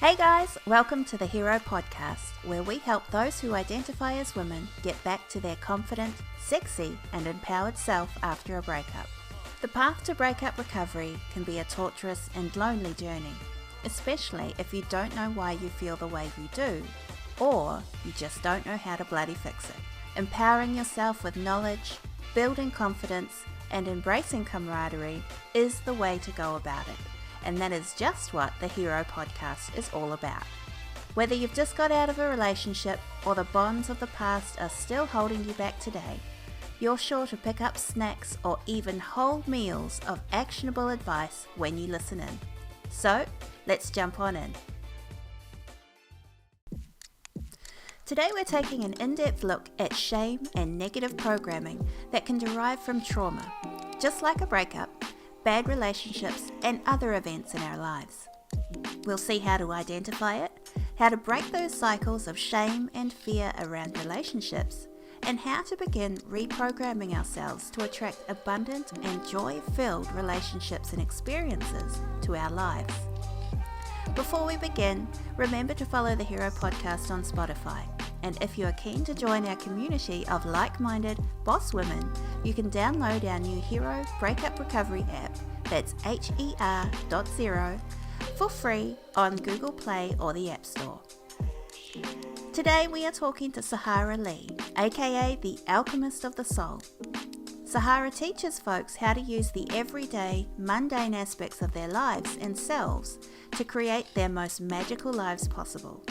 Hey guys, welcome to the Her.0 podcast, where we help those who identify as women get back to their confident, sexy, and empowered self after a breakup. The path to breakup recovery can be a torturous and lonely journey, especially if you don't know why you feel the way you do, or you just don't know how to bloody fix it. Empowering yourself with knowledge, building confidence, and embracing camaraderie is the way to go about it. And that is just what the Her.0 podcast is all about. Whether you've just got out of a relationship or the bonds of the past are still holding you back today, you're sure to pick up snacks or even whole meals of actionable advice when you listen in. So, let's jump on in. Today we're taking an in-depth look at shame and negative programming that can derive from trauma. Just like a breakup, bad relationships, and other events in our lives. We'll see how to identify it, how to break those cycles of shame and fear around relationships, and how to begin reprogramming ourselves to attract abundant and joy-filled relationships and experiences to our lives. Before we begin, remember to follow the Her.0 podcast on Spotify. And if you are keen to join our community of like-minded boss women, you can download our new Her.0 Breakup Recovery app, that's Her.0, for free on Google Play or the App Store. Today we are talking to Sahara Leigh, aka the Alchemist of The Soul. Sahara teaches folks how to use the everyday, mundane aspects of their lives and selves to create their most magical lives possible.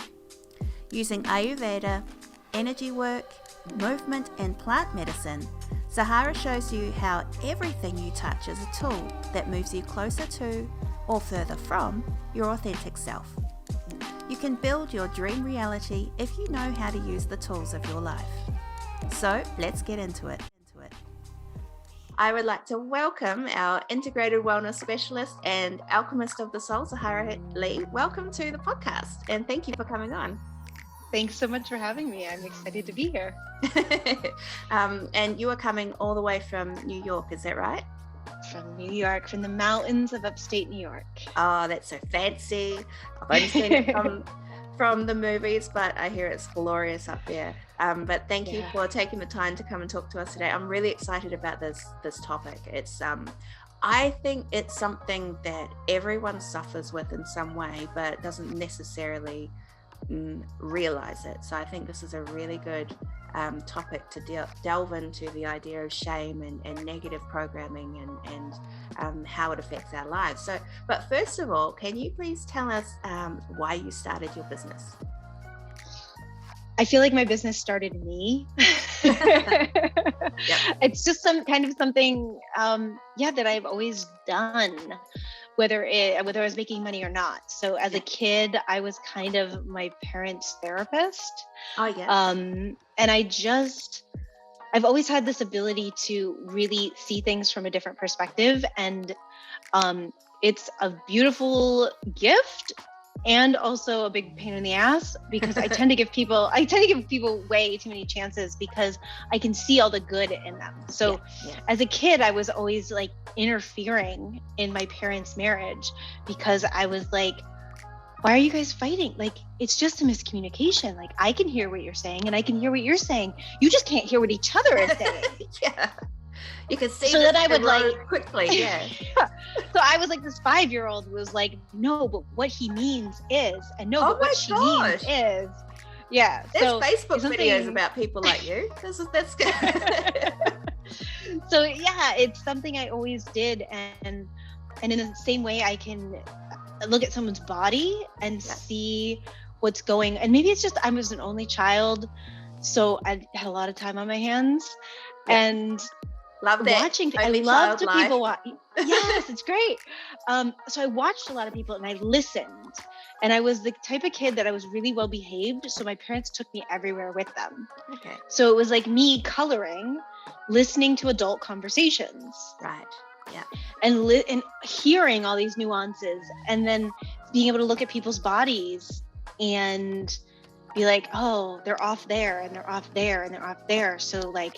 Using Ayurveda, energy work, movement, and plant medicine, Sahara shows you how everything you touch is a tool that moves you closer to, or further from, your authentic self. You can build your dream reality if you know how to use the tools of your life. So, let's get into it. I would like to welcome our integrated wellness specialist and alchemist of the soul, Sahara Leigh. Welcome to the podcast, and thank you for coming on. Thanks so much for having me. I'm excited to be here. And you are coming all the way from New York, is that right? From New York, from the mountains of upstate New York. Oh, that's so fancy. I've only seen it from the movies, but I hear it's glorious up there. But thank you for taking the time to come and talk to us today. I'm really excited about this topic. It's I think it's something that everyone suffers with in some way, but doesn't necessarily realize it. So I think this is a really good topic to delve into the idea of shame and negative programming and how it affects our lives. So, but first of all, can you please tell us why you started your business? I feel like my business started me. It's just something that I've always done, whether I was making money or not. So as a kid, I was kind of my parents' therapist. Oh yeah. And I've always had this ability to really see things from a different perspective, and it's a beautiful gift and also a big pain in the ass, because I tend to give people way too many chances because I can see all the good in them. So as a kid, I was always like interfering in my parents' marriage because I was like, why are you guys fighting? Like, it's just a miscommunication. Like, I can hear what you're saying and I can hear what you're saying. You just can't hear what each other is saying. You can see so that I would quickly. So I was like, this 5-year-old was like, no, but what he means is, and no, but what she means is. Yeah. There's Facebook videos about people like you. That's good. So it's something I always did, and in the same way I can look at someone's body and see what's going. And maybe it's just I was an only child, so I had a lot of time on my hands, and love that. Watching, I love to people watch. Yes, it's great. So I watched a lot of people and I listened, and I was the type of kid that I was really well behaved. So my parents took me everywhere with them. Okay. So it was like me coloring, listening to adult conversations. Right. Yeah. And hearing all these nuances, and then being able to look at people's bodies and be like, oh, they're off there and they're off there and they're off there. So like,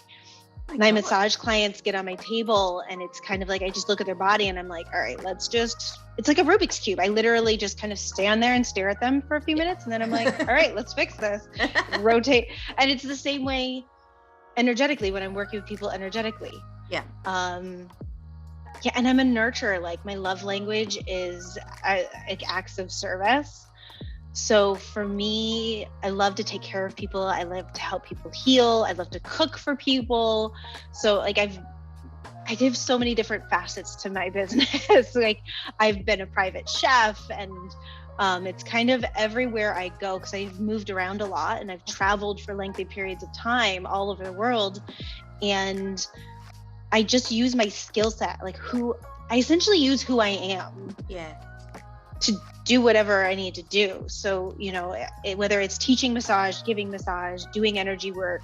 My massage clients get on my table and it's kind of like, I just look at their body and I'm like, all right, it's like a Rubik's Cube. I literally just kind of stand there and stare at them for a few minutes. And then I'm like, all right, let's fix this. Rotate. And it's the same way energetically when I'm working with people energetically. Yeah. Yeah. And I'm a nurturer. Like my love language is like acts of service. So for me, I love to take care of people. I love to help people heal. I love to cook for people. So like I have so many different facets to my business. Like I've been a private chef and it's kind of everywhere I go because I've moved around a lot and I've traveled for lengthy periods of time all over the world. And I just use my skill set, I essentially use who I am. Yeah. To do whatever I need to do. So, whether it's teaching massage, giving massage, doing energy work,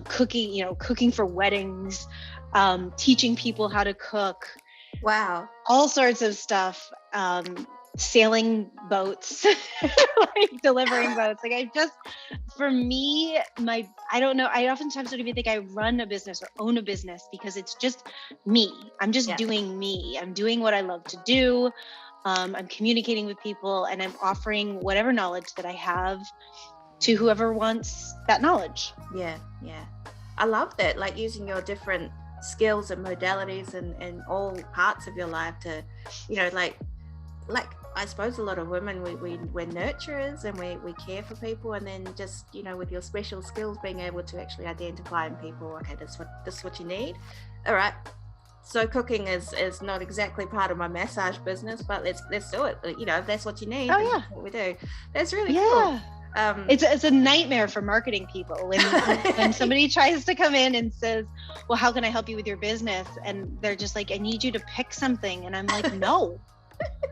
cooking for weddings, teaching people how to cook. Wow. All sorts of stuff. Sailing boats, like delivering boats. Like for me, I don't know. I oftentimes don't even think I run a business or own a business because it's just me. I'm just doing me. I'm doing what I love to do. I'm communicating with people and I'm offering whatever knowledge that I have to whoever wants that knowledge. Yeah. I love that, like using your different skills and modalities and all parts of your life to, like I suppose a lot of women, we're nurturers and we care for people, and then just, with your special skills, being able to actually identify in people, okay, this is what you need. All right. So cooking is not exactly part of my massage business, but let's do it. If that's what you need, that's what we do. That's really cool. It's a nightmare for marketing people when somebody tries to come in and says, well, how can I help you with your business? And they're just like, I need you to pick something. And I'm like, no,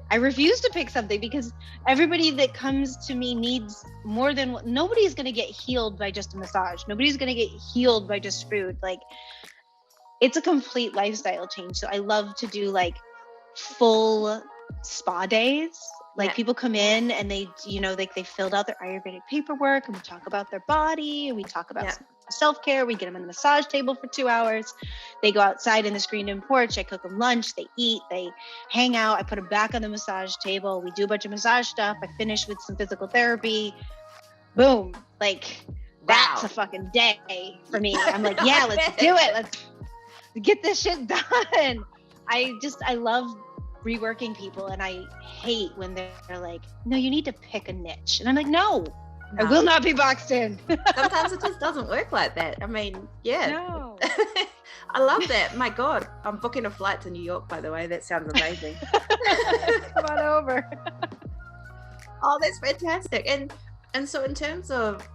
I refuse to pick something because everybody that comes to me needs more than nobody's going to get healed by just a massage. Nobody's going to get healed by just food. Like, it's a complete lifestyle change. So I love to do like full spa days. Like people come in and they filled out their Ayurvedic paperwork and we talk about their body and we talk about self-care. We get them on the massage table for 2 hours. They go outside in the screened-in porch. I cook them lunch. They eat. They hang out. I put them back on the massage table. We do a bunch of massage stuff. I finish with some physical therapy. Boom. Like that's a fucking day for me. I'm like, yeah, let's do it. Let's get this shit done. I love reworking people and I hate when they're like, no, you need to pick a niche. And I'm like, no. I will not be boxed in. Sometimes it just doesn't work like that. I mean, No. I love that. My God, I'm booking a flight to New York, by the way. That sounds amazing. Come on over. Oh, that's fantastic. And so in terms of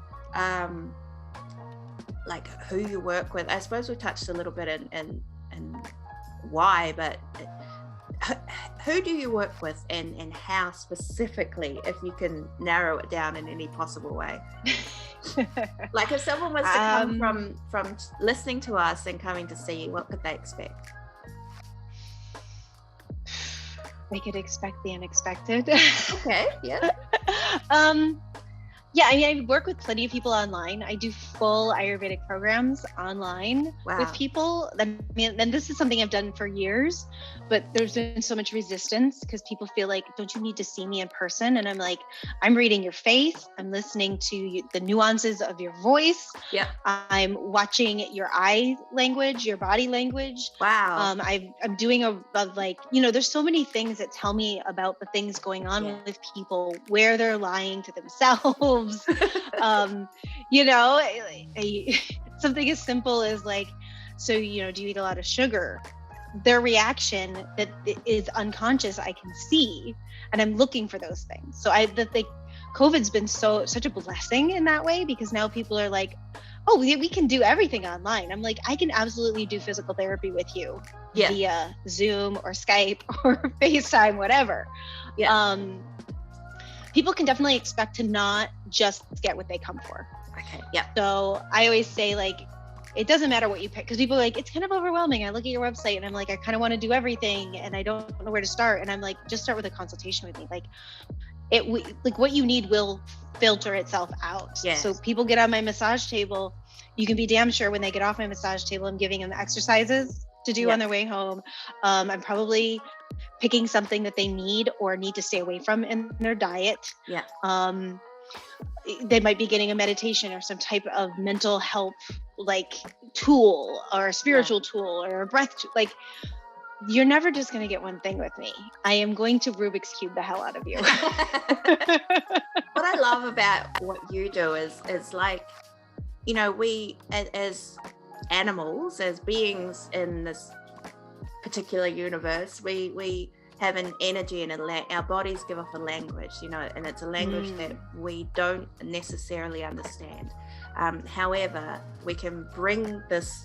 like who you work with, I suppose we touched a little bit in why, but who do you work with and how specifically, if you can narrow it down in any possible way? Like if someone was to come from listening to us and coming to see you, what could they expect? They could expect the unexpected. Okay, yeah. Yeah, I mean, I work with plenty of people online. I do full Ayurvedic programs online with people. I mean, and this is something I've done for years, but there's been so much resistance because people feel like, don't you need to see me in person? And I'm like, I'm reading your face. I'm listening to the nuances of your voice. Yeah. I'm watching your eye language, your body language. Wow. I'm doing a like, there's so many things that tell me about the things going on with people, where they're lying to themselves. Something as simple as like, so, do you eat a lot of sugar? Their reaction that is unconscious, I can see, and I'm looking for those things. So COVID's been such a blessing in that way, because now people are like, oh, we can do everything online. I'm like, I can absolutely do physical therapy with you via Zoom or Skype or FaceTime, whatever. Yeah. People can definitely expect to not just get what they come for. Okay. Yeah. So I always say, like, it doesn't matter what you pick, because people are like, it's kind of overwhelming. I look at your website and I'm like, I kind of want to do everything and I don't know where to start. And I'm like, just start with a consultation with me. Like, like what you need will filter itself out. Yes. So people get on my massage table, you can be damn sure when they get off my massage table, I'm giving them exercises to do on their way home. I'm probably picking something that they need or need to stay away from in their diet. Yeah. They might be getting a meditation or some type of mental help like tool or a spiritual tool or a breath like you're never just going to get one thing with me. I am going to Rubik's Cube the hell out of you. What I love about what you do is like, you know, we as animals, as beings in this particular universe, we have an energy and our bodies give off a language, you know, and it's a language that we don't necessarily understand. However, we can bring this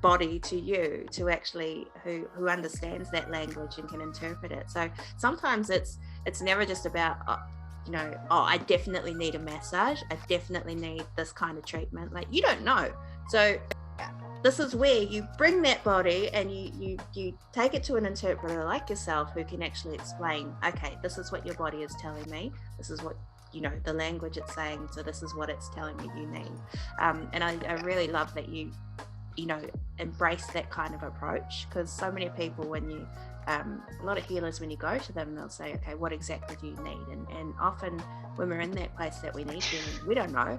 body to you to actually who understands that language and can interpret it. So sometimes it's never just about I definitely need a massage, I definitely need this kind of treatment. Like, you don't know. So this is where you bring that body and you take it to an interpreter like yourself who can actually explain, okay, this is what your body is telling me, this is what, you know, the language it's saying, so this is what it's telling me you need. And I really love that you know, embrace that kind of approach, because so many people, when you a lot of healers, when you go to them, they'll say, okay, what exactly do you need? And often when we're in that place that we need healing, we don't know.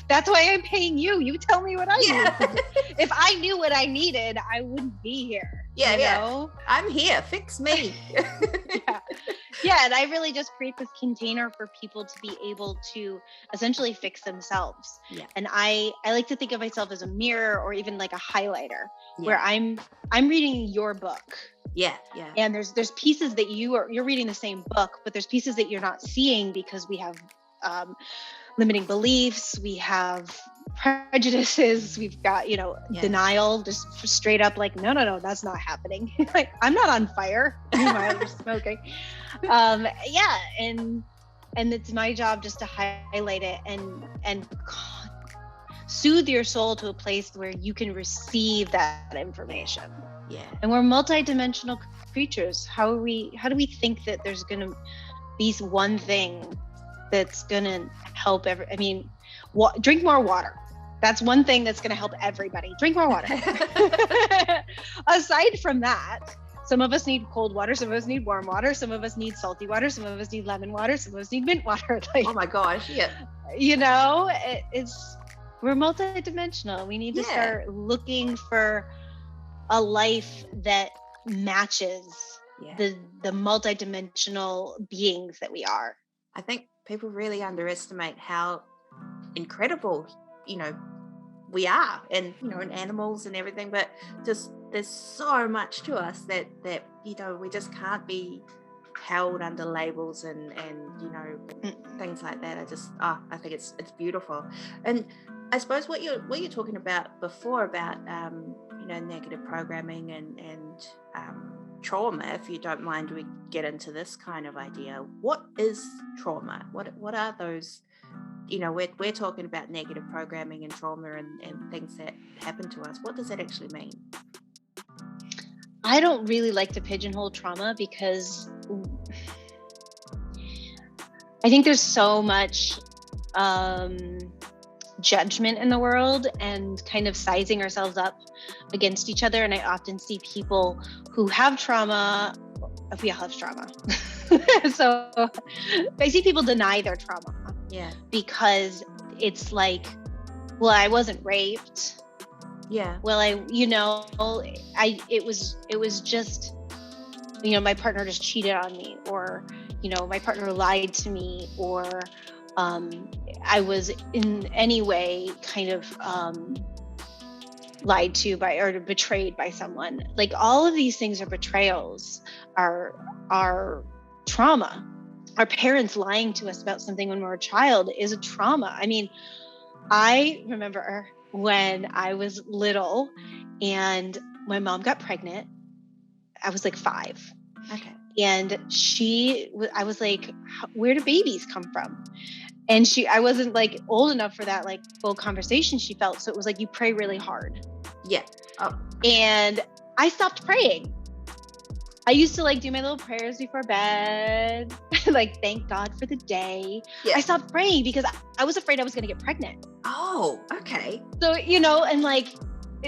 That's why I'm paying you. You tell me what I need. If I knew what I needed, I wouldn't be here. Yeah, you know? I'm here. Fix me. Yeah, and I really just create this container for people to be able to essentially fix themselves. Yeah. And I like to think of myself as a mirror or even like a highlighter, where I'm reading your book. Yeah. And there's pieces that you're reading the same book, but there's pieces that you're not seeing because we have limiting beliefs, we have prejudices, we've got, you know, denial, just straight up like, no, that's not happening. Like, I'm not on fire. Meanwhile, you're smoking. And it's my job just to highlight it and soothe your soul to a place where you can receive that information. Yeah. And we're multidimensional creatures. How do we think that there's gonna be one thing that's gonna help drink more water. That's one thing that's gonna help everybody. Drink more water. Aside from that, some of us need cold water, some of us need warm water, some of us need salty water, some of us need lemon water, some of us need mint water. Like, oh my gosh, yeah. You know, we're multidimensional. We need to start looking for a life that matches the multidimensional beings that we are. I think people really underestimate how incredible, you know, we are, and, you know, and animals and everything, but just there's so much to us that you know, we just can't be held under labels and you know, things like that. I think it's beautiful. And I suppose what you're talking about before about you know, negative programming and trauma, if you don't mind, we get into this kind of idea. What is trauma? What are those, you know, we're talking about negative programming and trauma and things that happen to us. What does that actually mean? I don't really like to pigeonhole trauma because I think there's so much judgment in the world and kind of sizing ourselves up against each other. And I often see people who have trauma, we all have trauma. So I see people deny their trauma. Yeah. Because it's like, well, I wasn't raped. Yeah. Well, it was just, you know, my partner just cheated on me, or, you know, my partner lied to me, or I was in any way kind of lied to by or betrayed by someone. Like, all of these things are betrayals, are trauma. Our parents lying to us about something when we're a child is a trauma. I mean, I remember when I was little and my mom got pregnant. I was like 5. Okay. And I was like, where do babies come from? And I wasn't like old enough for that like full conversation she felt. So it was like, you pray really hard. Yeah. Oh. And I stopped praying. I used to like do my little prayers before bed, like thank God for the day. Yeah. I stopped praying because I was afraid I was going to get pregnant. Oh, okay. So, you know, and like,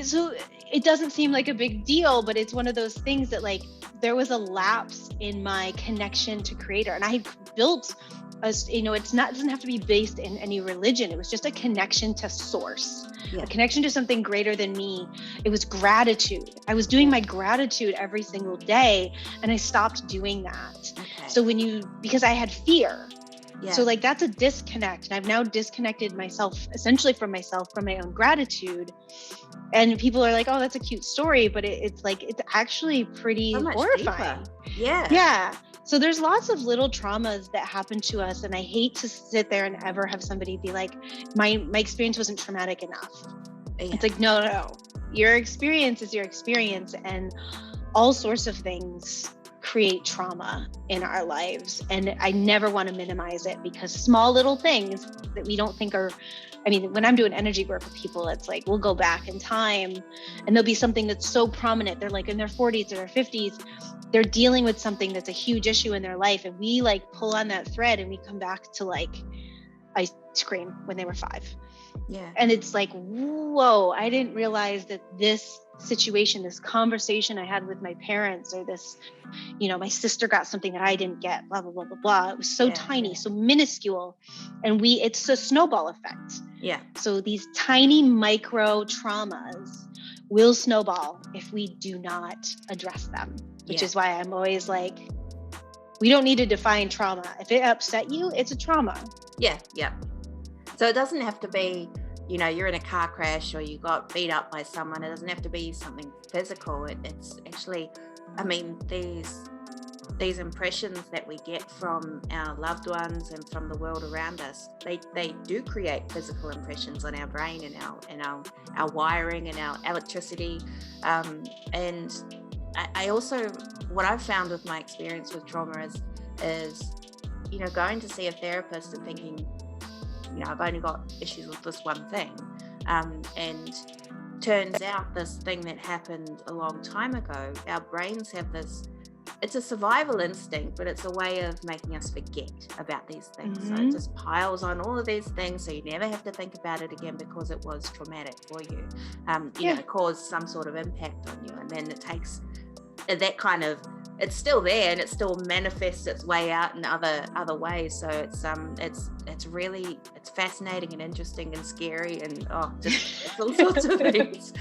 so it doesn't seem like a big deal, but it's one of those things that like there was a lapse in my connection to creator. And I built a, you know, it doesn't have to be based in any religion. It was just a connection to source, a connection to something greater than me. It was gratitude. I was doing my gratitude every single day, and I stopped doing that. Okay. So because I had fear. Yeah. So like that's a disconnect. And I've now disconnected myself essentially from myself, from my own gratitude. And people are like, oh, that's a cute story. But it's like, it's actually pretty horrifying. Deeper. Yeah. Yeah. So there's lots of little traumas that happen to us. And I hate to sit there and ever have somebody be like, my experience wasn't traumatic enough. Yeah. It's like, no. Your experience is your experience. And all sorts of things create trauma in our lives. And I never want to minimize it, because small little things that we don't think are, I mean, when I'm doing energy work with people, it's like, we'll go back in time and there'll be something that's so prominent. They're like in their 40s or their 50s. They're dealing with something that's a huge issue in their life. And we like pull on that thread and we come back to like ice cream when they were 5. Yeah. And it's like, whoa, I didn't realize that this situation, this conversation I had with my parents, or this, you know, my sister got something that I didn't get, blah, blah, blah, blah, blah. It was so tiny, so minuscule. And it's a snowball effect. Yeah. So these tiny micro traumas will snowball if we do not address them, which is why I'm always like, we don't need to define trauma. If it upset you, it's a trauma. Yeah. Yeah. So it doesn't have to be, you know, you're in a car crash or you got beat up by someone. It doesn't have to be something physical. It's actually, I mean, these impressions that we get from our loved ones and from the world around us, they do create physical impressions on our brain and our wiring and our electricity. And I also, what I've found with my experience with trauma is, you know, going to see a therapist and thinking, you know, I've only got issues with this one thing. And turns out this thing that happened a long time ago, our brains have this, it's a survival instinct, but it's a way of making us forget about these things. Mm-hmm. So it just piles on all of these things, so you never have to think about it again because it was traumatic for you. You know, caused some sort of impact on you. And then it takes that kind of, it's still there and it still manifests its way out in other ways. So it's really, it's fascinating and interesting and scary and it's all sorts of things.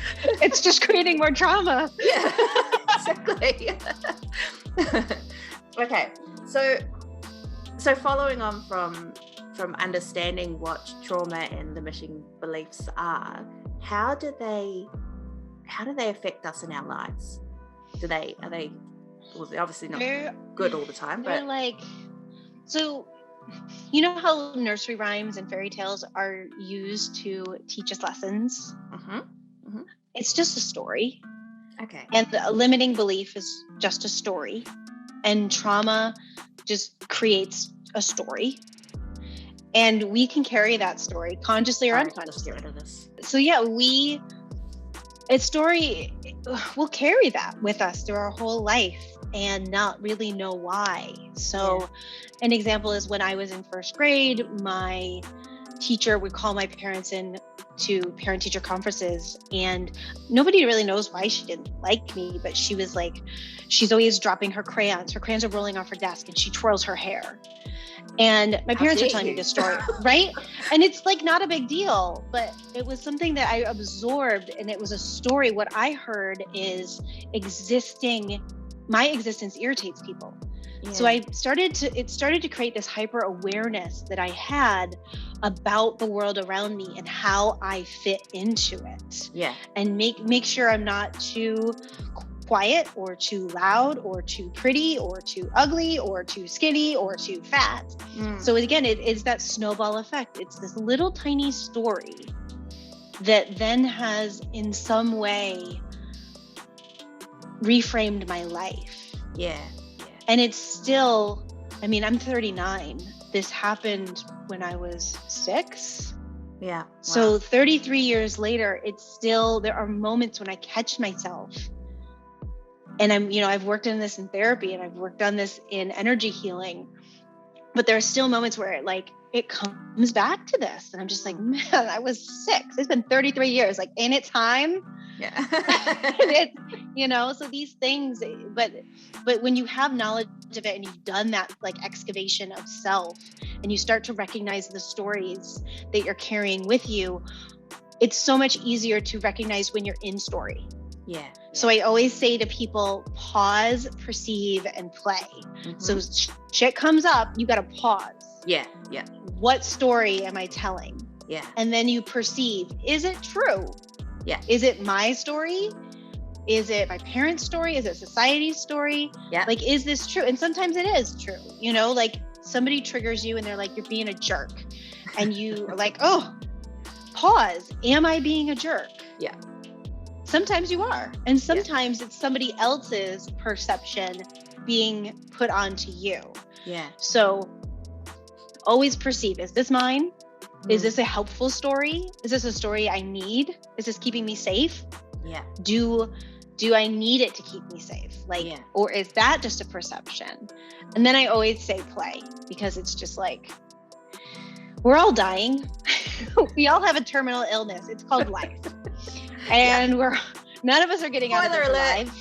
It's just creating more trauma. Yeah, exactly. Okay, so following on from understanding what trauma and limiting beliefs are, how do they affect us in our lives? Are they well, they're obviously not good all the time, but like, so you know how nursery rhymes and fairy tales are used to teach us lessons? Mm-hmm. Mm-hmm. It's just a story. Okay. And a limiting belief is just a story, and trauma just creates a story, and we can carry that story consciously or unconsciously. Let's get rid of this. So we'll carry that with us through our whole life and not really know why. So an example is when I was in first grade, my teacher would call my parents in to parent-teacher conferences, and nobody really knows why she didn't like me, but she was like, she's always dropping her crayons. Her crayons are rolling off her desk and she twirls her hair. And my parents are telling me this story, right? And it's like not a big deal, but it was something that I absorbed, and it was a story. What I heard is my existence irritates people. Yeah. So it started to create this hyper awareness that I had about the world around me and how I fit into it. Yeah. And make sure I'm not too quiet or too loud or too pretty or too ugly or too skinny or too fat. So again, it is that snowball effect. It's this little tiny story that then has in some way reframed my life. Yeah. And it's still, I mean, I'm 39. This happened when I was 6. Yeah. Wow. So 33 years later, it's still, there are moments when I catch myself And I've worked in this in therapy, and I've worked on this in energy healing, but there are still moments where it comes back to this. And I'm just like, man, I was 6. It's been 33 years. Like, ain't it time? Yeah. So these things, but when you have knowledge of it and you've done that excavation of self, and you start to recognize the stories that you're carrying with you, it's so much easier to recognize when you're in story. Yeah. So I always say to people, pause, perceive, and play. So shit comes up, you got to pause. Yeah. What story am I telling? Yeah. And then you perceive, is it true? Yeah. Is it my story? Is it my parents' story? Is it society's story? Yeah. Is this true? And sometimes it is true. Somebody triggers you and they're like, you're being a jerk. And you are like, oh, pause. Am I being a jerk? Yeah. Sometimes you are. And sometimes it's somebody else's perception being put onto you. Yeah. So always perceive, is this mine? Is this a helpful story? Is this a story I need? Is this keeping me safe? Yeah. Do I need it to keep me safe? Or is that just a perception? And then I always say play, because it's just we're all dying. We all have a terminal illness. It's called life. And none of us are getting out of this alive.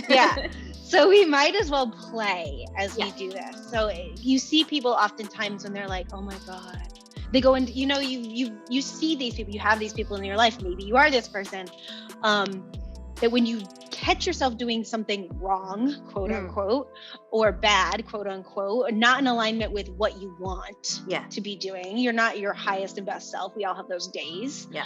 Yeah. So we might as well play as we do this. So you see people oftentimes when they're like, oh my God, they go into, you see these people, you have these people in your life. Maybe you are this person, that when you catch yourself doing something wrong, quote unquote, or bad, quote unquote, or not in alignment with what you want to be doing, you're not your highest and best self. We all have those days. Yeah.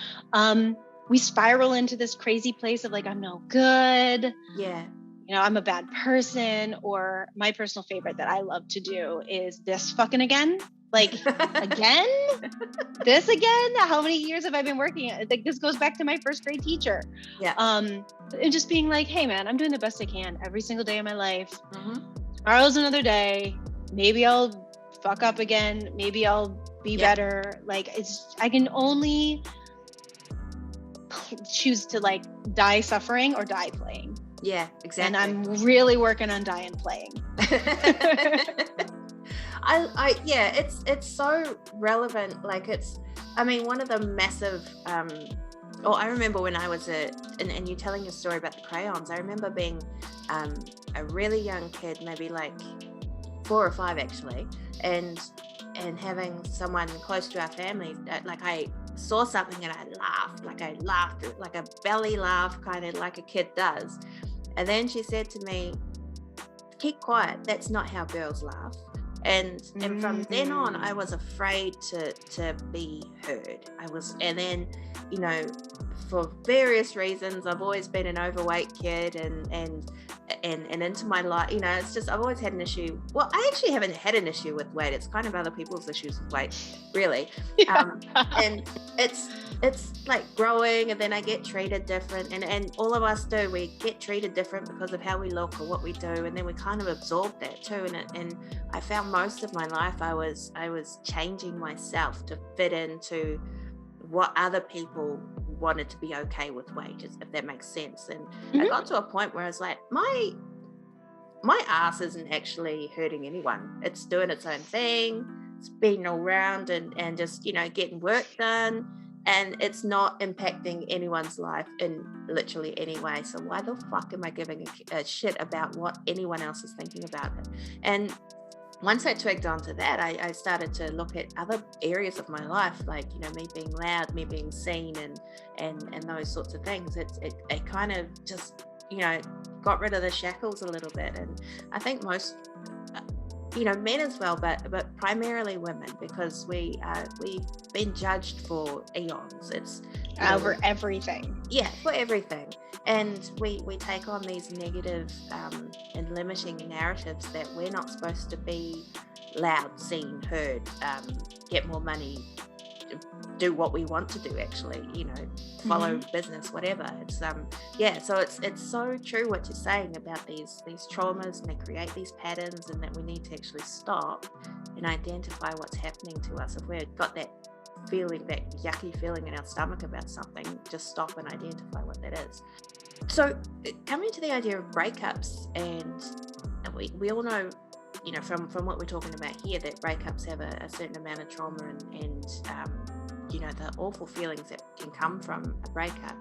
We spiral into this crazy place of I'm no good. Yeah. I'm a bad person. Or my personal favorite that I love to do is this fucking again. Again? This again? How many years have I been working at? This goes back to my first grade teacher. Yeah. And just being like, hey man, I'm doing the best I can every single day of my life. Tomorrow's another day. Maybe I'll fuck up again. Maybe I'll be better. I can only choose to die suffering or die playing. Yeah, exactly. And I'm really working on dying playing. It's so relevant. One of the massive I remember when I was and you telling your story about the crayons, I remember being a really young kid, maybe 4 or 5 actually, and having someone close to our family I saw something and I laughed like a belly laugh, kind of like a kid does. And then she said to me, keep quiet, that's not how girls laugh. And from then on, I was afraid to be heard. And then, for various reasons, I've always been an overweight kid, and into my life, it's just, I've always had an issue. Well, I actually haven't had an issue with weight. It's kind of other people's issues with weight, really. And it's growing, and then I get treated different, and all of us do. We get treated different because of how we look or what we do, and then we kind of absorb that too. And I found most of my life I was changing myself to fit into what other people wanted to be okay with weight, if that makes sense. And I got to a point where I was like, my ass isn't actually hurting anyone. It's doing its own thing. It's being all around and just, getting work done. And it's not impacting anyone's life in literally any way. So why the fuck am I giving a shit about what anyone else is thinking about it? And once I twigged onto that, I started to look at other areas of my life, me being loud, me being seen, and those sorts of things. It kind of just, got rid of the shackles a little bit. And I think most, men as well, but primarily women, because we've been judged for eons. It's over everything. Yeah, for everything. And we take on these negative and limiting narratives that we're not supposed to be loud, seen, heard, get more money, do what we want to do, actually, follow business, whatever. It's so it's so true what you're saying about these traumas, and they create these patterns, and that we need to actually stop and identify what's happening to us. If we've got that feeling, that yucky feeling in our stomach about something, just stop and identify what that is. So coming to the idea of breakups, and we all know, from what we're talking about here, that breakups have a certain amount of trauma and the awful feelings that can come from a breakup.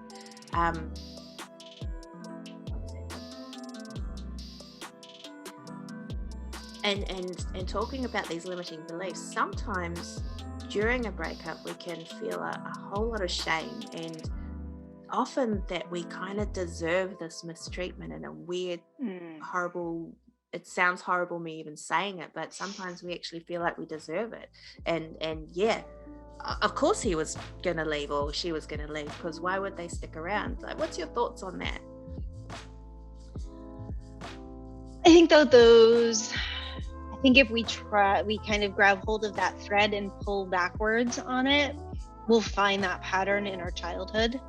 And talking about these limiting beliefs, sometimes during a breakup we can feel a whole lot of shame, and often that we kind of deserve this mistreatment in a weird, horrible, it sounds horrible me even saying it, but sometimes we actually feel like we deserve it. And yeah, of course he was gonna leave, or she was gonna leave, because why would they stick around? Like, what's your thoughts on that? I think if we kind of grab hold of that thread and pull backwards on it, we'll find that pattern in our childhood,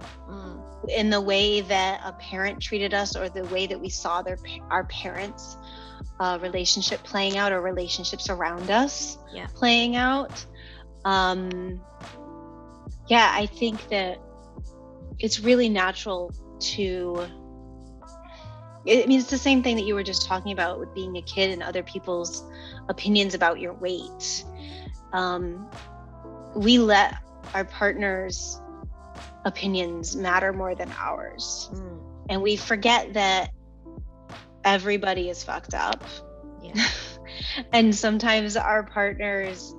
in the way that a parent treated us, or the way that we saw our parents' relationship playing out, or relationships around us playing out. I think that it's really natural to, it's the same thing that you were just talking about with being a kid and other people's opinions about your weight. We let our partner's opinions matter more than ours. And we forget that everybody is fucked up. Yeah. And sometimes our partners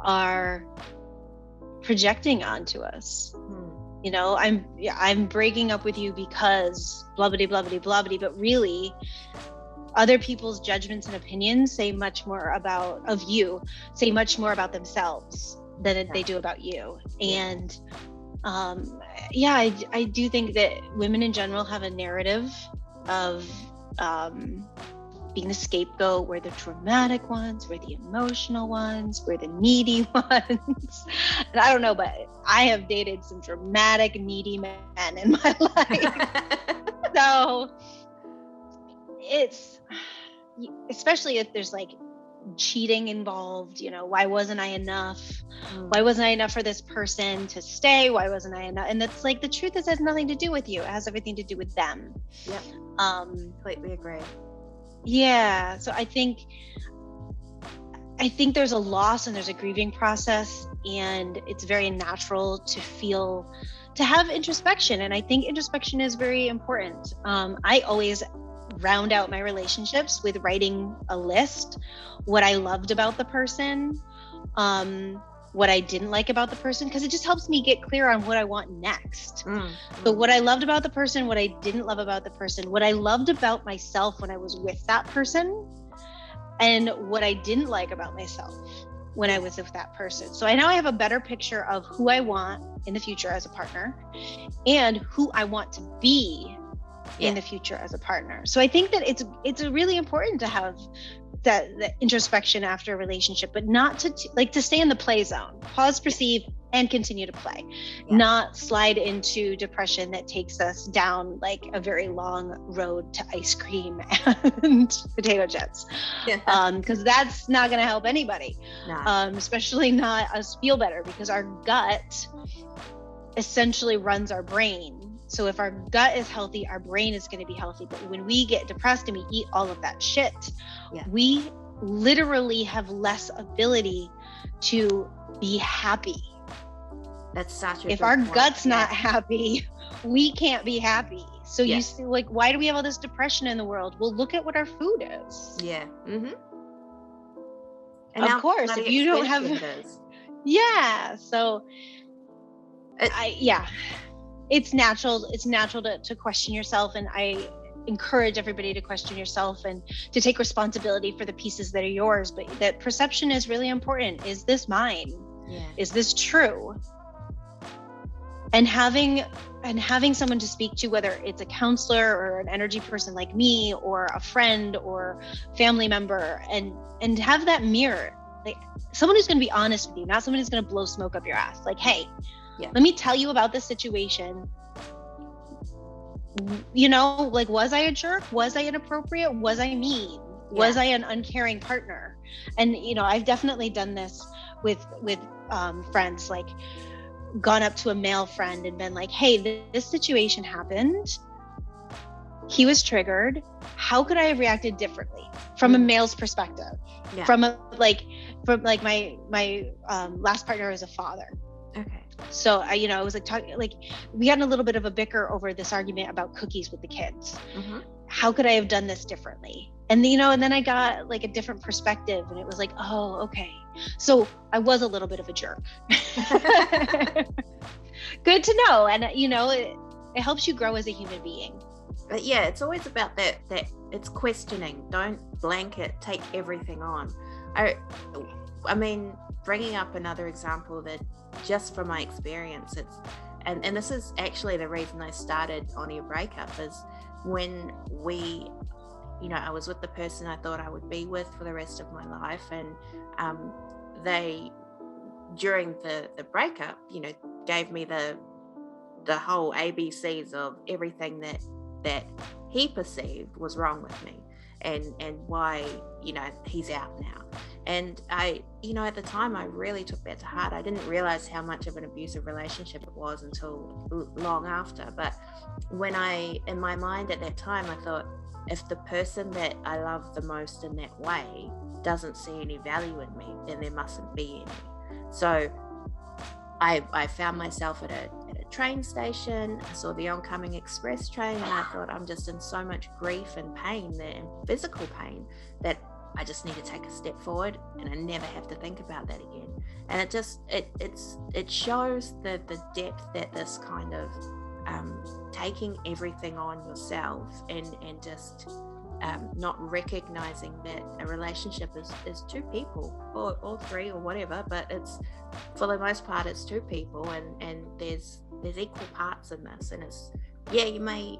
are projecting onto us. I'm breaking up with you because blah blah blah blah blah, but really other people's judgments and opinions say much more about themselves than they do about you. And I do think that women in general have a narrative of being the scapegoat. We're the dramatic ones, we're the emotional ones, we're the needy ones. And I don't know, but I have dated some dramatic, needy men in my life. So it's, especially if there's like cheating involved, why wasn't I enough? Why wasn't I enough for this person to stay? Why wasn't I enough? And that's like, the truth is, it has nothing to do with you. It has everything to do with them. Yep. Completely agree. Yeah. So I think there's a loss and there's a grieving process, and it's very natural to have introspection. And I think introspection is very important. I always round out my relationships with writing a list, what I loved about the person, what I didn't like about the person, because it just helps me get clear on what I want next. So what I loved about the person, what I didn't love about the person, what I loved about myself when I was with that person, and what I didn't like about myself when I was with that person. So I now have a better picture of who I want in the future as a partner, and who I want to be in the future as a partner. So I think that it's really important to have that introspection after a relationship, but not to stay in the play zone, pause, perceive, and continue to play, not slide into depression that takes us down like a very long road to ice cream and potato chips. Because that's not going to help anybody, especially not us feel better, because our gut essentially runs our brain. So if our gut is healthy, our brain is going to be healthy. But when we get depressed and we eat all of that shit, we literally have less ability to be happy. That's such a If our gut's not happy, we can't be happy. So you see, like, why do we have all this depression in the world? Well, look at what our food is. Yeah. Mm-hmm. And of course, if you don't have, so it's natural. It's natural to question yourself, and I encourage everybody to question yourself and to take responsibility for the pieces that are yours. But that perception is really important. Is this mine? Is this true? And having someone to speak to, whether it's a counselor or an energy person like me, or a friend or family member, and have that mirror, like someone who's going to be honest with you, not someone who's going to blow smoke up your ass. Like, hey, let me tell you about this situation. Like, was I a jerk? Was I inappropriate? Was I mean? Was I an uncaring partner? And I've definitely done this with friends, like gone up to a male friend and been like, hey, this situation happened. he was triggered. How could I have reacted differently from a male's perspective? Yeah. From my last partner was a father. Okay. So I was like talking, like we got in a little bit of a bicker over this argument about cookies with the kids. Mm-hmm. How could I have done this differently? And and then I got like a different perspective, and it was like, oh, okay. So I was a little bit of a jerk. Good to know. And it helps you grow as a human being. But yeah, it's always about that it's questioning. Don't blanket take everything on. I mean, bringing up another example that just from my experience, it's and this is actually the reason I started On Your Breakup, is when I was with the person I thought I would be with for the rest of my life, and they during the breakup gave me the whole ABCs of everything that he perceived was wrong with me, and why he's out now. And I at the time I really took that to heart. I didn't realize how much of an abusive relationship it was until long after. But when in my mind at that time, I thought, if the person that I love the most in that way doesn't see any value in me, then there mustn't be any. So I found myself at a train station. I saw the oncoming express train, and I thought, I'm just in so much grief and pain and physical pain that I just need to take a step forward, and I never have to think about that again. And it shows the depth that this kind of taking everything on yourself and just not recognizing that a relationship is two people, or three, or whatever, but it's, for the most part, it's two people, and there's equal parts in this. And it's, you may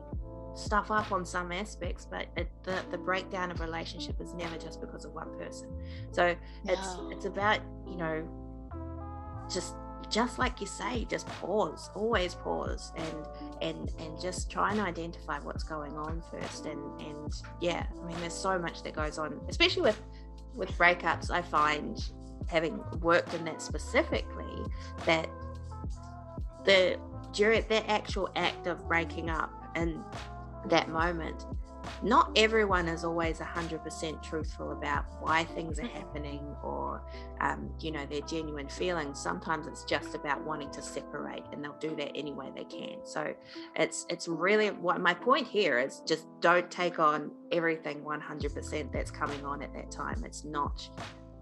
stuff up on some aspects, but the breakdown of relationship is never just because of one person. So it's about just like you say, just pause, always pause, and just try and identify what's going on first. And I mean, there's so much that goes on, especially with breakups. I find, having worked in that specifically, that during the actual act of breaking up and that moment, not everyone is always 100% truthful about why things are happening, or their genuine feelings. Sometimes it's just about wanting to separate, and they'll do that any way they can. So it's really, what my point here is, just don't take on everything 100% that's coming on at that time. It's not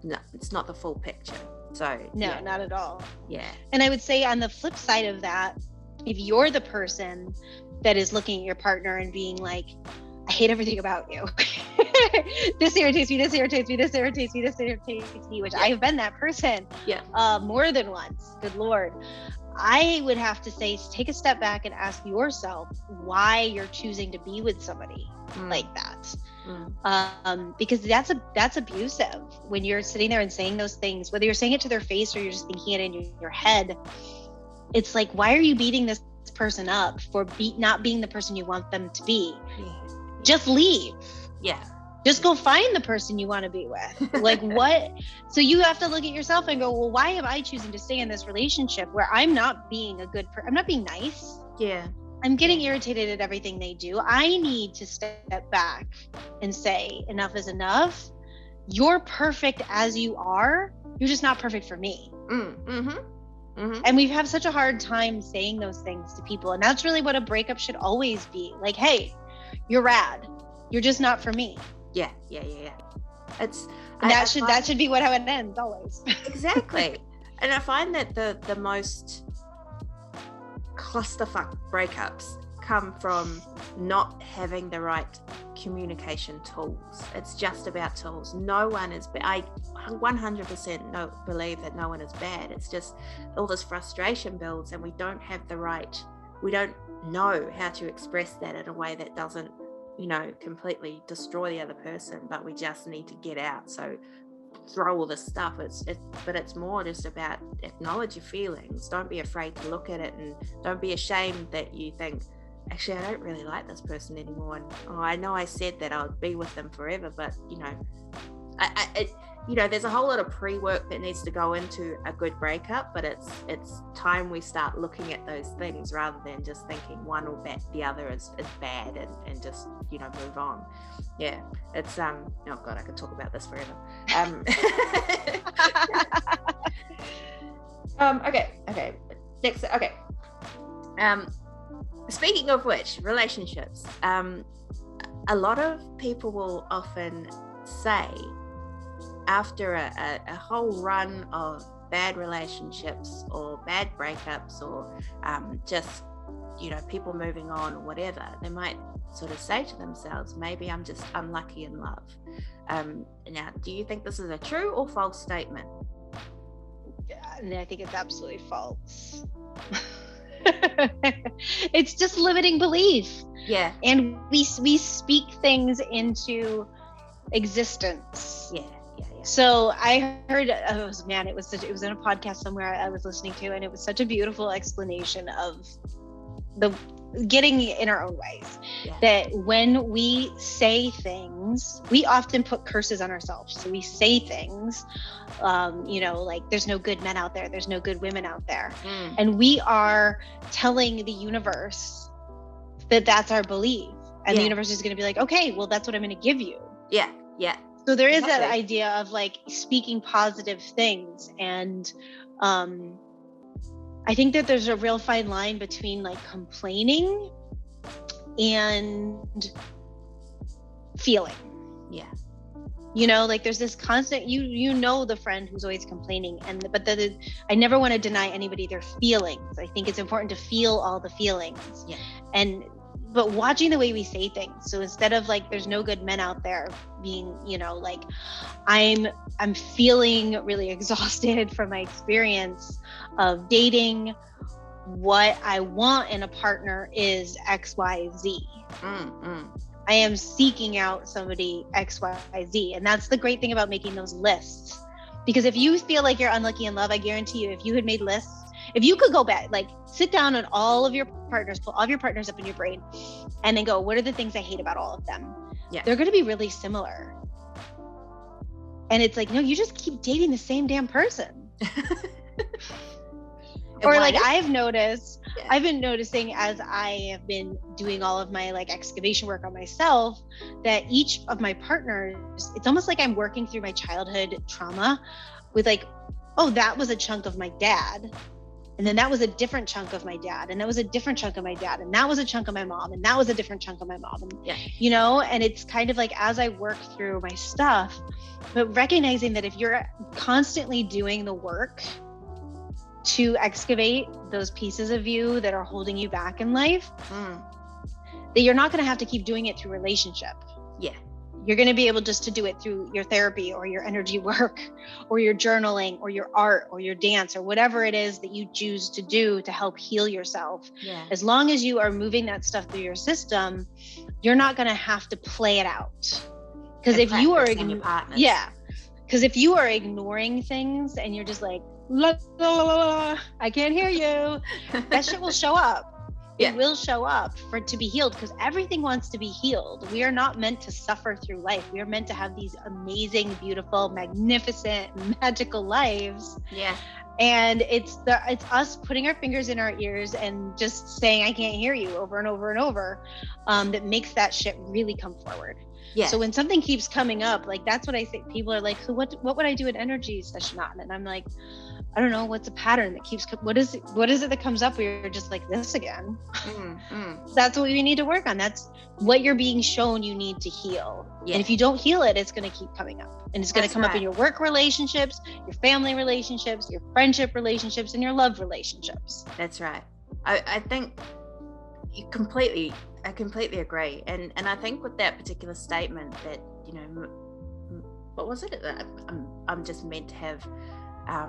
the full picture. So not at all. And I would say, on the flip side of that, if you're the person that is looking at your partner and being like, I hate everything about you. This irritates me, this irritates me, this irritates me, this irritates me, which I have been that person more than once. Good Lord. I would have to say, take a step back and ask yourself why you're choosing to be with somebody like that. Because that's abusive when you're sitting there and saying those things, whether you're saying it to their face or you're just thinking it in your head. It's like, why are you beating this person up for not being the person you want them to be? Just leave. Just go find the person you want to be with. Like, what? So you have to look at yourself and go, well, why am I choosing to stay in this relationship where I'm not being I'm not being nice? I'm getting irritated at everything they do. I need to step back and say, enough is enough. You're perfect as you are. You're just not perfect for me. And we have such a hard time saying those things to people. And that's really what a breakup should always be. Like, hey, you're rad. You're just not for me. It's that should be how it ends always. Exactly. And I find that the most clusterfuck breakups come from not having the right communication tools. It's just about tools. No one is I 100% believe that no one is bad. It's just all this frustration builds, and we don't know how to express that in a way that doesn't completely destroy the other person, but we just need to get out. So throw all this stuff. But it's more just about acknowledge your feelings. Don't be afraid to look at it, and don't be ashamed that you think, actually, I don't really like this person anymore. And I know I said that I'll be with them forever, but there's a whole lot of pre-work that needs to go into a good breakup, but it's time we start looking at those things rather than just thinking one or the other is bad and just move on. Yeah, it's oh god, I could talk about this forever. Okay, next. Okay, speaking of which, relationships, a lot of people will often say, after a whole run of bad relationships or bad breakups or just people moving on or whatever, they might sort of say to themselves, maybe I'm just unlucky in love. Now, do you think this is a true or false statement? And I think it's absolutely false. It's just limiting belief. Yeah. And we speak things into existence. Yeah. So I heard, it was in a podcast somewhere I was listening to, and it was such a beautiful explanation of the getting in our own ways. Yeah. That when we say things, we often put curses on ourselves. So we say things, like there's no good men out there, there's no good women out there. And we are telling the universe that that's our belief. And the universe is going to be like, okay, well, that's what I'm going to give you. Yeah. So there is that idea of like speaking positive things. And I think that there's a real fine line between like complaining and feeling. Yeah. Like there's this constant, the friend who's always complaining, but I never want to deny anybody their feelings. I think it's important to feel all the feelings. Yeah. But watching the way we say things. So instead of like, there's no good men out there, being, like I'm feeling really exhausted from my experience of dating. What I want in a partner is XYZ. I am seeking out somebody XYZ. And that's the great thing about making those lists. Because if you feel like you're unlucky in love, I guarantee you, if you had made lists, if you could go back, like sit down on all of your partners, pull all of your partners up in your brain, and then go, what are the things I hate about all of them? Yeah. They're going to be really similar. And it's like, no, you just keep dating the same damn person. Or like I've been noticing as I have been doing all of my like excavation work on myself, that each of my partners, it's almost like I'm working through my childhood trauma with like, oh, that was a chunk of my dad. And then that was a different chunk of my dad. And that was a different chunk of my dad. And that was a chunk of my mom. And that was a different chunk of my mom. And, and it's kind of like, as I work through my stuff, but recognizing that if you're constantly doing the work to excavate those pieces of you that are holding you back in life, that you're not going to have to keep doing it through relationship. Yeah. You're going to be able just to do it through your therapy or your energy work or your journaling or your art or your dance or whatever it is that you choose to do to help heal yourself. Yeah. As long as you are moving that stuff through your system, you're not going to have to play it out. Because if you are ignoring things and you're just like, la, la, la, la, I can't hear you, that shit will show up. It will show up for it to be healed, because everything wants to be healed. We are not meant to suffer through life. We are meant to have these amazing, beautiful, magnificent, magical lives. Yeah. And it's us putting our fingers in our ears and just saying, I can't hear you over and over and over, that makes that shit really come forward. Yeah. So when something keeps coming up, like that's what I think. People are like, so what would I do in energy session on? And I'm like, I don't know, what's a pattern that keeps, what is it that comes up where you're just like this again? That's what we need to work on. That's what you're being shown you need to heal. Yeah. And if you don't heal it, it's going to keep coming up. And it's going to come up in your work relationships, your family relationships, your friendship relationships, and your love relationships. That's right. I think I completely agree. And I think with that particular statement that, what was it? I'm just meant to have, I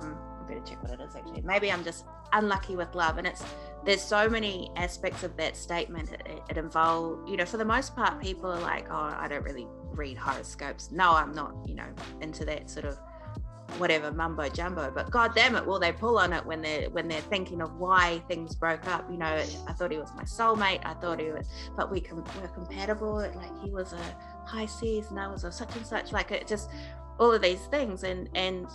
better check what it is actually. Maybe I'm just unlucky with love. And there's so many aspects of that statement. It involves, for the most part, people are like, oh, I don't really read horoscopes. No, I'm not, into that sort of whatever mumbo jumbo, but god damn it, will they pull on it when they're thinking of why things broke up. I thought he was my soulmate, but we're compatible, like he was a Pisces and I was a such and such, like it just, all of these things. And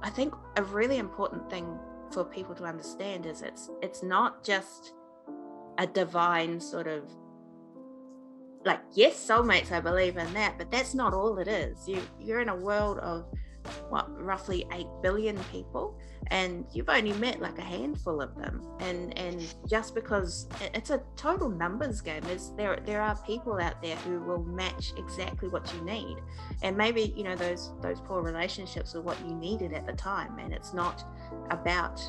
I think a really important thing for people to understand is it's not just a divine sort of, like, yes, soulmates, I believe in that, but that's not all it is. You're in a world of roughly 8 billion people, and you've only met like a handful of them, and just because it's a total numbers game, there are people out there who will match exactly what you need, and maybe, you know, those poor relationships are what you needed at the time, and it's not about,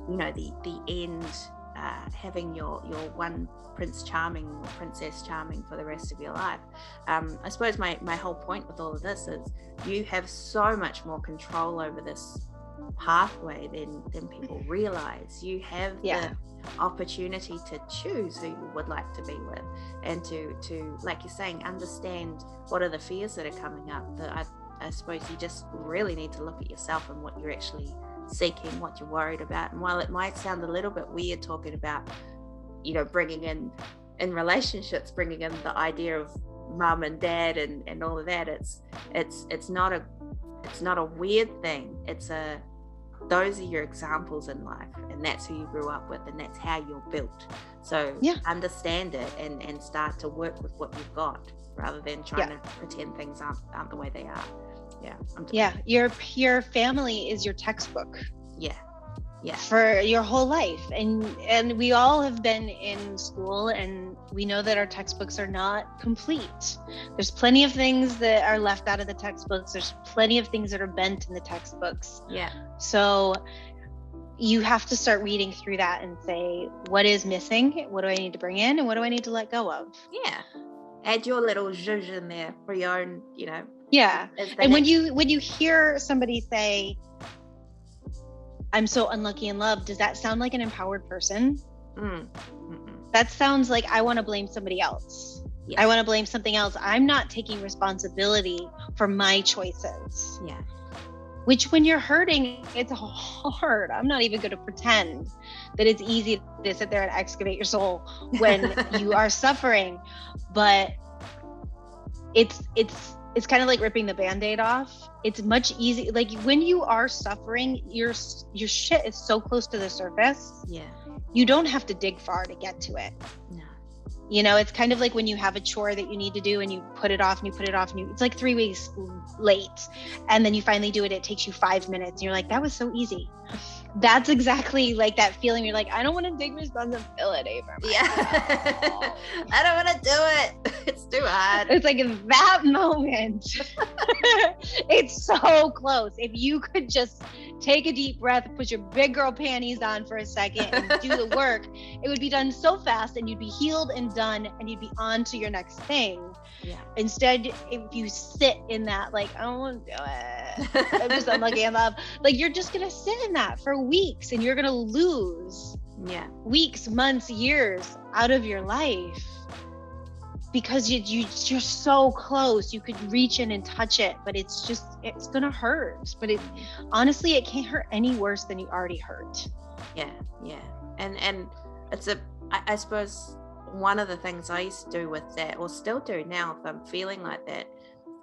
you know, the end, having your one Prince Charming or Princess Charming for the rest of your life. I suppose my whole point with all of this is you have so much more control over this pathway than people realize. You have the opportunity to choose who you would like to be with, and to like you're saying, understand what are the fears that are coming up. I suppose you just really need to look at yourself and what you're actually seeking, what you're worried about. And while it might sound a little bit weird talking about, you know, bringing in relationships, bringing in the idea of mum and dad and all of that, it's not a weird thing. Those are your examples in life, and that's who you grew up with, and that's how you're built. So understand it and start to work with what you've got, rather than trying to pretend things aren't the way they are. Your family is your textbook. Yeah. For your whole life, and we all have been in school, and we know that our textbooks are not complete. There's plenty of things that are left out of the textbooks. There's plenty of things that are bent in the textbooks. So you have to start reading through that and say, what is missing? What do I need to bring in, and what do I need to let go of? Add your little zhuzh in there for your own, you know. And when you hear somebody say, I'm so unlucky in love, does that sound like an empowered person? That sounds like I want to blame somebody else. I want to blame something else. I'm not taking responsibility for my choices. Which, when you're hurting, it's hard. I'm not even going to pretend that it's easy to sit there and excavate your soul when you are suffering. But it's kind of like ripping the Band-Aid off. It's much easier. Like, when you are suffering, your shit is so close to the surface. You don't have to dig far to get to it. You know, it's kind of like when you have a chore that you need to do and you put it off and you put it off, and it's like 3 weeks late, and then you finally do it. It takes you 5 minutes, and you're like, that was so easy. That's exactly like that feeling. You're like, I don't want to take responsibility for myself. I don't want to do it. It's too hard. It's like that moment. It's so close. If you could just take a deep breath, put your big girl panties on for a second and do the work, it would be done so fast, and you'd be healed and done, and you'd be on to your next thing. Instead, if you sit in that, like, I don't want to do it, I'm just unlucky in love, like, you're just gonna sit in that for weeks, and you're gonna lose weeks, months, years out of your life, because you're so close. You could reach in and touch it, but it's gonna hurt. But honestly, it can't hurt any worse than you already hurt. And it's I suppose one of the things I used to do with that, or still do now if I'm feeling like that,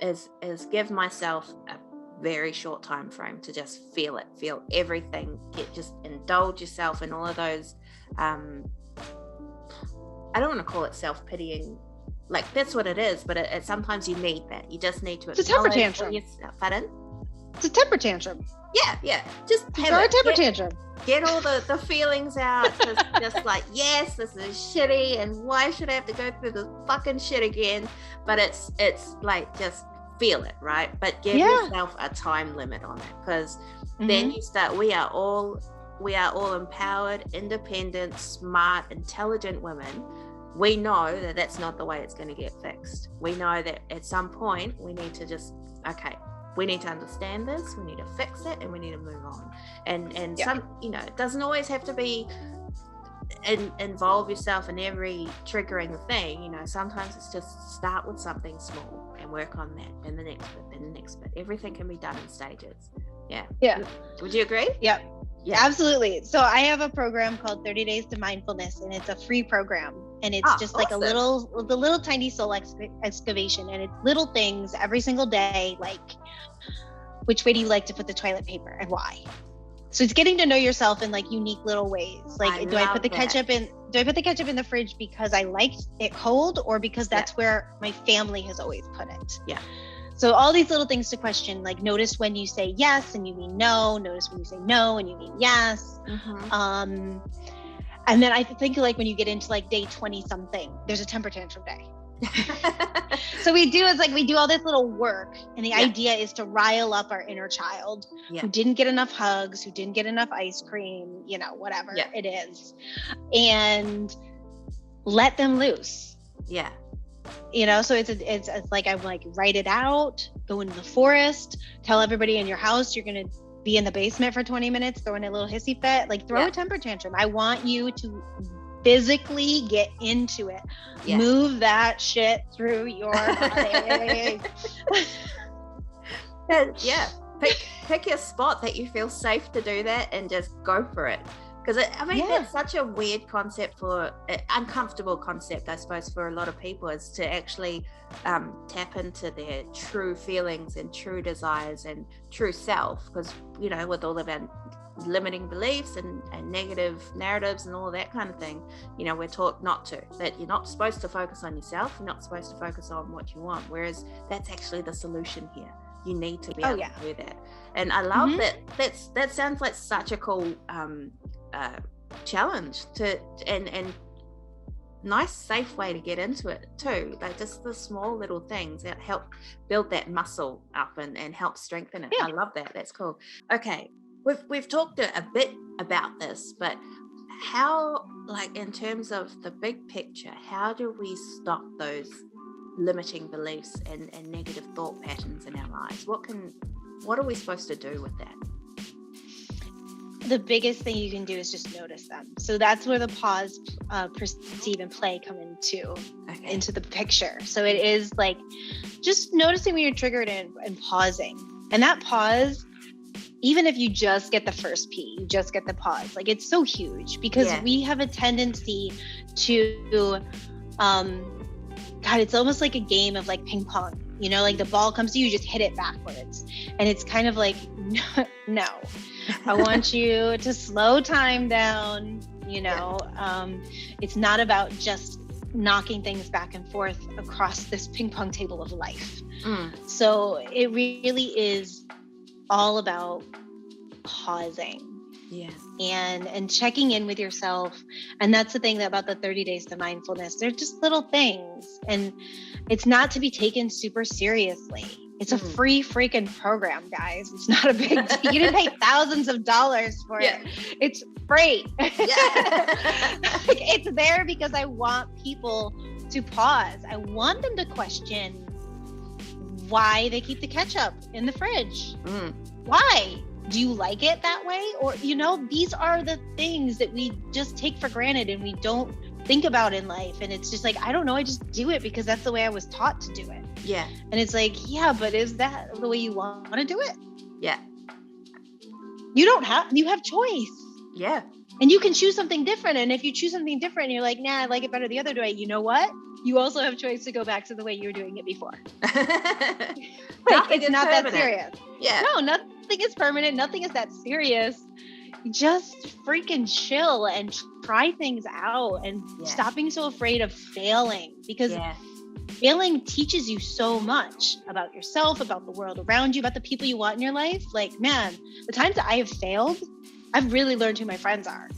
is give myself a very short time frame to just feel everything. Just indulge yourself in all of those, I don't want to call it self-pitying, like, that's what it is, but it sometimes you need that. You just need to, it's a temper tantrum. Pardon? It's a temper tantrum. Just have a temper tantrum. Get all the feelings out. just like, yes, this is shitty, and why should I have to go through this fucking shit again? But it's like, just feel it, right? But give yourself a time limit on it, because then you start. We are all empowered, independent, smart, intelligent women. We know that that's not the way it's going to get fixed. We know that at some point we need to just, we need to understand this, we need to fix it, and we need to move on. And some, you know, it doesn't always have to be involve yourself in every triggering thing. You know, sometimes it's just start with something small and work on that, and the next bit, then the next bit. Everything can be done in stages. Would you agree? Yeah, absolutely. So I have a program called 30 Days to Mindfulness, and it's a free program. and it's just like awesome. the little tiny soul excavation, and it's little things every single day, like which way do you like to put the toilet paper and why? So it's getting to know yourself in like unique little ways. Like, do I put the ketchup in the fridge because I liked it cold, or because that's where my family has always put it? Yeah. So all these little things to question, like notice when you say yes and you mean no, notice when you say no and you mean yes. Mm-hmm. And then I think like when you get into like day 20 something, there's a temper tantrum day. So we do all this little work, and the idea is to rile up our inner child who didn't get enough hugs, who didn't get enough ice cream, you know, whatever it is, and let them loose. Yeah. You know, so it's like I'm like, write it out, go into the forest, tell everybody in your house you're gonna be in the basement for 20 minutes throwing a little hissy fit, like throw a temper tantrum. I want you to physically get into it. Move that shit through your body. Pick your spot that you feel safe to do that, and just go for it. Because that's such a weird concept, uncomfortable concept, I suppose, for a lot of people, is to actually tap into their true feelings and true desires and true self. Because, you know, with all of our limiting beliefs and negative narratives and all of that kind of thing, you know, we're taught that you're not supposed to focus on yourself, you're not supposed to focus on what you want, whereas that's actually the solution here. You need to be able to do that. And I love that sounds like such a cool challenge and nice safe way to get into it too, like just the small little things that help build that muscle up and help strengthen it. I love that. That's cool. Okay, we've talked a bit about this, but how, like, in terms of the big picture, how do we stop those limiting beliefs and negative thought patterns in our lives? What are we supposed to do with that? The biggest thing you can do is just notice them. So that's where the pause, perceive, and play come into the picture. So it is like just noticing when you're triggered and pausing. And that pause, even if you just get the first P, you just get the pause, like it's so huge, because we have a tendency to, it's almost like a game of like ping pong, you know, like the ball comes to you, you just hit it backwards. And it's kind of like, no, I want you to slow time down, you know. It's not about just knocking things back and forth across this ping pong table of life. So it really is all about pausing and checking in with yourself. And that's the thing about the 30 days to mindfulness. They're just little things, and it's not to be taken super seriously. It's a free freaking program, guys. It's not a big deal. You didn't pay thousands of dollars for it. It's free. It's there because I want people to pause. I want them to question why they keep the ketchup in the fridge. Why? Do you like it that way? Or, you know, these are the things that we just take for granted and we don't think about in life. And it's just like, I don't know, I just do it because that's the way I was taught to do it. Yeah. And it's like, but is that the way you want to do it? Yeah. You have choice. Yeah. And you can choose something different. And if you choose something different and you're like, nah, I like it better the other way, you know what? You also have choice to go back to the way you were doing it before. It's not that serious. Yeah. No, nothing is permanent. Nothing is that serious. Just freaking chill and try things out and stop being so afraid of failing, because failing teaches you so much about yourself, about the world around you, about the people you want in your life. Like, man, the times that I have failed, I've really learned who my friends are.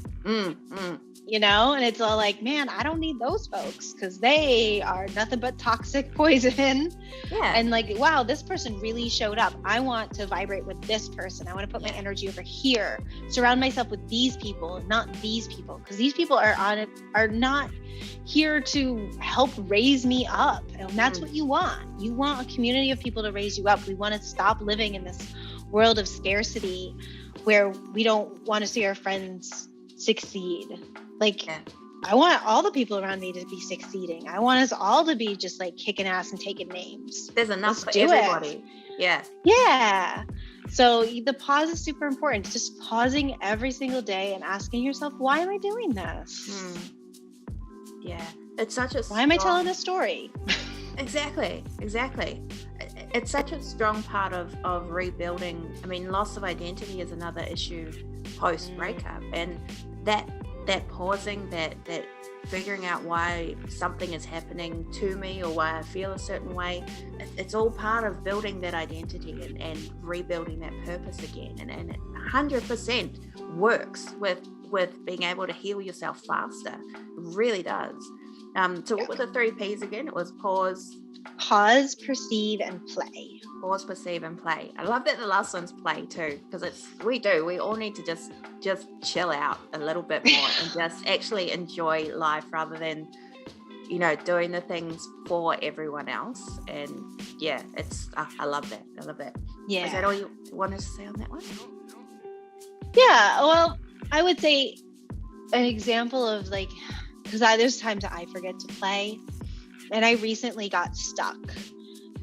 You know, and it's all like, man, I don't need those folks because they are nothing but toxic poison. Yeah. And like, wow, this person really showed up. I want to vibrate with this person. I want to put my energy over here. Surround myself with these people, not these people, because these people are not here to help raise me up. And that's what you want. You want a community of people to raise you up. We want to stop living in this world of scarcity where we don't want to see our friends succeed. Like, I want all the people around me to be succeeding. I want us all to be just like kicking ass and taking names. There's enough for everybody. Yeah. So the pause is super important. Just pausing every single day and asking yourself, why am I doing this? Yeah. It's such a why am I telling this story? Exactly. It's such a strong part of rebuilding. I mean, loss of identity is another issue post breakup, and that pausing, that figuring out why something is happening to me or why I feel a certain way, it's all part of building that identity and rebuilding that purpose again, and it 100% works with being able to heal yourself faster. It really does. So what were the 3 P's again? It was pause, perceive, and play. Pause, perceive, and play. I love that the last one's play too, because we all need to just chill out a little bit more and just actually enjoy life rather than, doing the things for everyone else. And yeah, I love that. Yeah. Is that all you wanted to say on that one? Yeah, well, I would say an example of like, because there's times that I forget to play, and I recently got stuck.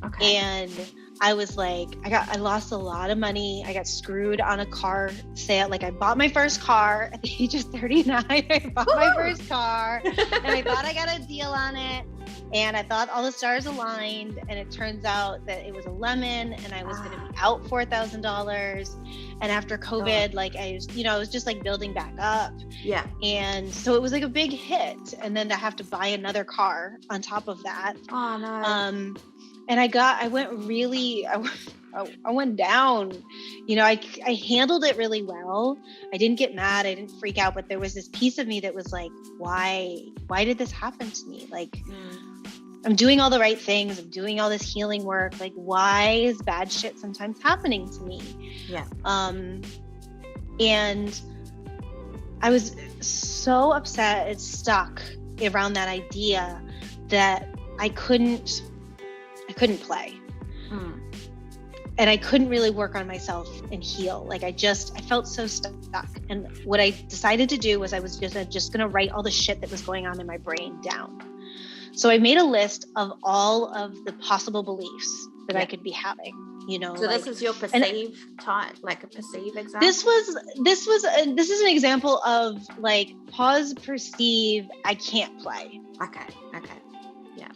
Okay. And I was like, I lost a lot of money. I got screwed on a car sale. Like, I bought my first car at the age of 39. I bought my first car, and I thought I got a deal on it. And I thought all the stars aligned, and it turns out that it was a lemon, and I was going to be out $4,000. And after COVID, like I was just like building back up. Yeah. And so it was like a big hit. And then to have to buy another car on top of that. Oh no. And I went down. I handled it really well. I didn't get mad. I didn't freak out, but there was this piece of me that was like, why did this happen to me? Like, I'm doing all the right things. I'm doing all this healing work. Like, why is bad shit sometimes happening to me? Yeah. And I was so upset and stuck around that idea that I couldn't play. And I couldn't really work on myself and heal. Like, I felt so stuck. And what I decided to do was I was just going to write all the shit that was going on in my brain down. So I made a list of all of the possible beliefs that I could be having, So this is your perceive type, like a perceive example? This is an example of like, pause, perceive, I can't play. Okay. Yeah.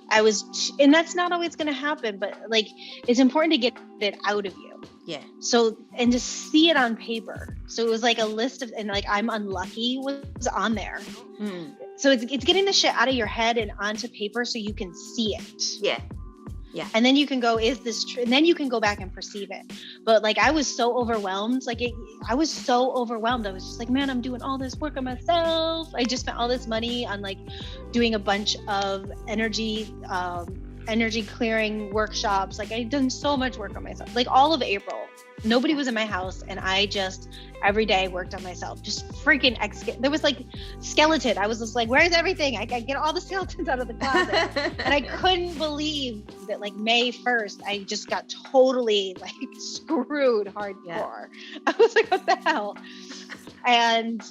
And that's not always going to happen, but like, it's important to get it out of you. Yeah. So, and to see it on paper. So it was like a list of, and like, I'm unlucky was on there. So it's getting the shit out of your head and onto paper so you can see it. Yeah. And then you can go, is this true? And then you can go back and perceive it. But like, I was so overwhelmed. I was so overwhelmed. I was just like, man, I'm doing all this work on myself. I just spent all this money on like doing a bunch of energy clearing workshops. Like, I'd done so much work on myself. Like, all of April, nobody was in my house, and I just every day worked on myself. Just freaking there was like skeleton. I was just like, where's everything? I get all the skeletons out of the closet. And I couldn't believe that like May 1st, I just got totally like screwed hardcore. Yeah. I was like, what the hell? And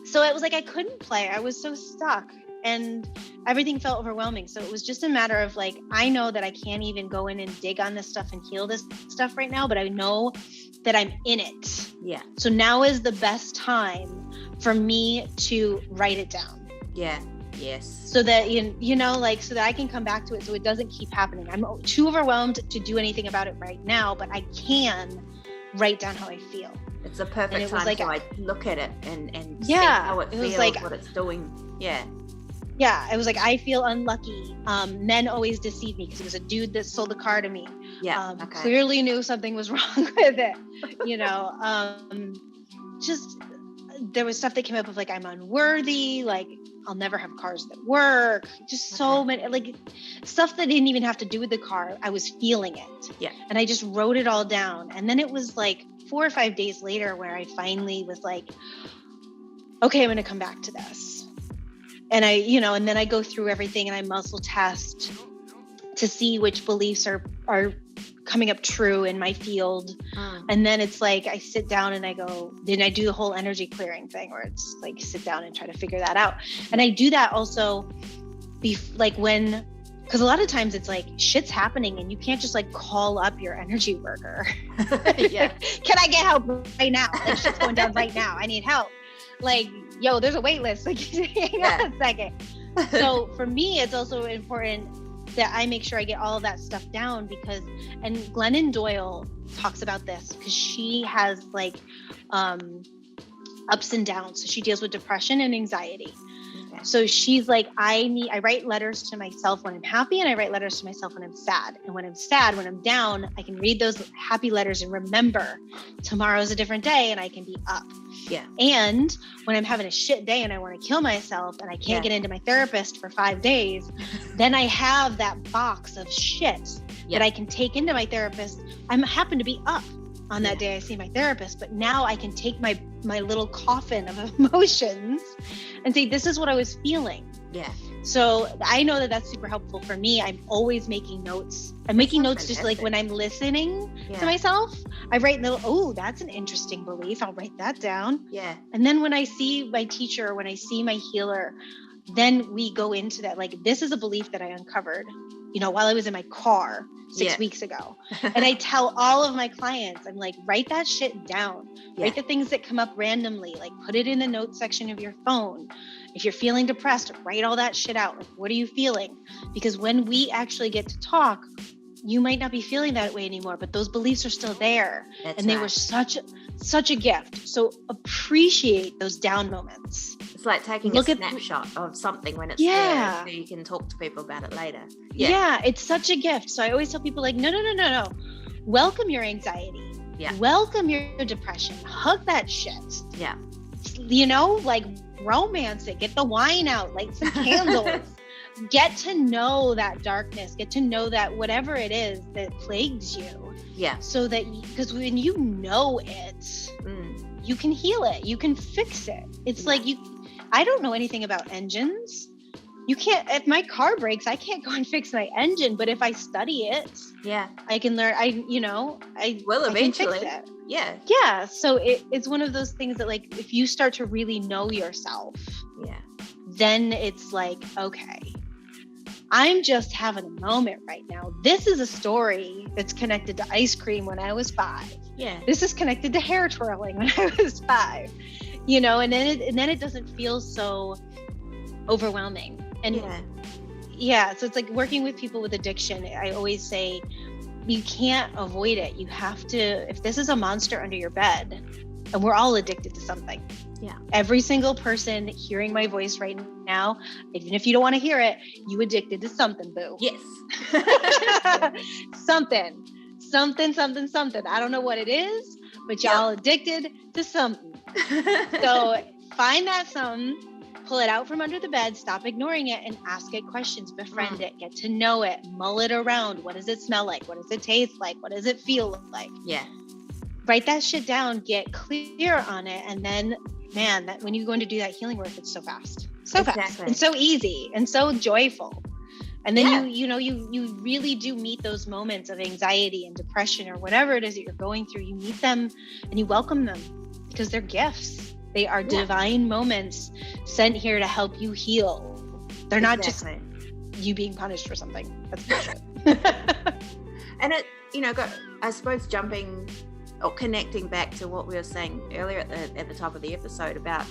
so it was like, I couldn't play. I was so stuck. And everything felt overwhelming. So it was just a matter of like, I know that I can't even go in and dig on this stuff and heal this stuff right now, but I know that I'm in it. Yeah. So now is the best time for me to write it down. Yeah. Yes. So that, so that I can come back to it so it doesn't keep happening. I'm too overwhelmed to do anything about it right now, but I can write down how I feel. It's a perfect time like, to like look at it and see how it feels, like, what it's doing. Yeah. Yeah, it was like, I feel unlucky. Men always deceive me, because it was a dude that sold the car to me. Yeah, clearly knew something was wrong with it. Just there was stuff that came up of like, I'm unworthy, like I'll never have cars that work. Just so many like stuff that didn't even have to do with the car. I was feeling it. Yeah, and I just wrote it all down. And then it was like 4 or 5 days later where I finally was like, okay, I'm going to come back to this. And and then I go through everything and I muscle test to see which beliefs are coming up true in my field. And then it's like, I sit down and I go, then I do the whole energy clearing thing where it's like, sit down and try to figure that out. And I do that also because a lot of times it's like shit's happening and you can't just like call up your energy worker. Yeah. Can I get help right now? Like, shit's going down right now. I need help. Like, yo, there's a wait list. Like, hang on a second. So for me, it's also important that I make sure I get all of that stuff down because, and Glennon Doyle talks about this because she has like ups and downs. So she deals with depression and anxiety. Okay. So she's like, I write letters to myself when I'm happy, and I write letters to myself when I'm sad. And when I'm sad, when I'm down, I can read those happy letters and remember tomorrow's a different day and I can be up. Yeah. And when I'm having a shit day and I want to kill myself and I can't get into my therapist for 5 days, then I have that box of shit that I can take into my therapist. I happen to be up on that day I see my therapist, but now I can take my little coffin of emotions and say, this is what I was feeling. Yeah. So I know that that's super helpful for me. I'm always making notes. I'm making notes just like when I'm listening to myself, I write oh, that's an interesting belief. I'll write that down. Yeah. And then when I see my teacher, or when I see my healer, then we go into that. Like, this is a belief that I uncovered, while I was in my car 6 weeks ago. And I tell all of my clients, I'm like, write that shit down. Write the things that come up randomly, like put it in the notes section of your phone. If you're feeling depressed, write all that shit out. Like, what are you feeling? Because when we actually get to talk, you might not be feeling that way anymore, but those beliefs are still there. That's they were such a gift. So appreciate those down moments. It's like taking a snapshot of something when it's there, so you can talk to people about it later. Yeah, it's such a gift. So I always tell people, like, no. Welcome your anxiety. Yeah. Welcome your depression. Hug that shit. Yeah. Like, romance it. Get the wine out. Light some candles. Get to know that darkness. Get to know that whatever it is that plagues you. Yeah. So that, because when you know it, you can heal it. You can fix it. It's like I don't know anything about engines. You can't, if my car breaks, I can't go and fix my engine. But if I study it, I can learn, I will eventually. I can fix it. Yeah. Yeah. So it's one of those things that, like, if you start to really know yourself, then it's like, okay, I'm just having a moment right now. This is a story that's connected to ice cream when I was 5. Yeah. This is connected to hair twirling when I was 5. And then it doesn't feel so overwhelming. And so it's like working with people with addiction. I always say, you can't avoid it. You have to, if this is a monster under your bed, and we're all addicted to something. Yeah. Every single person hearing my voice right now, even if you don't want to hear it, you addicted to something, boo. Yes. Something. I don't know what it is, but y'all addicted to something. So find that something, pull it out from under the bed, stop ignoring it, and ask it questions, befriend it, get to know it, mull it around. What does it smell like? What does it taste like? What does it feel like? Yeah. Write that shit down, get clear on it, and then, man, that when you go in to do that healing work, it's so fast. So fast and so easy and so joyful. And then you really do meet those moments of anxiety and depression or whatever it is that you're going through. You meet them and you welcome them because they're gifts. They are divine moments sent here to help you heal. They're not just you being punished for something. That's bullshit. And it, I suppose jumping or connecting back to what we were saying earlier at the top of the episode about,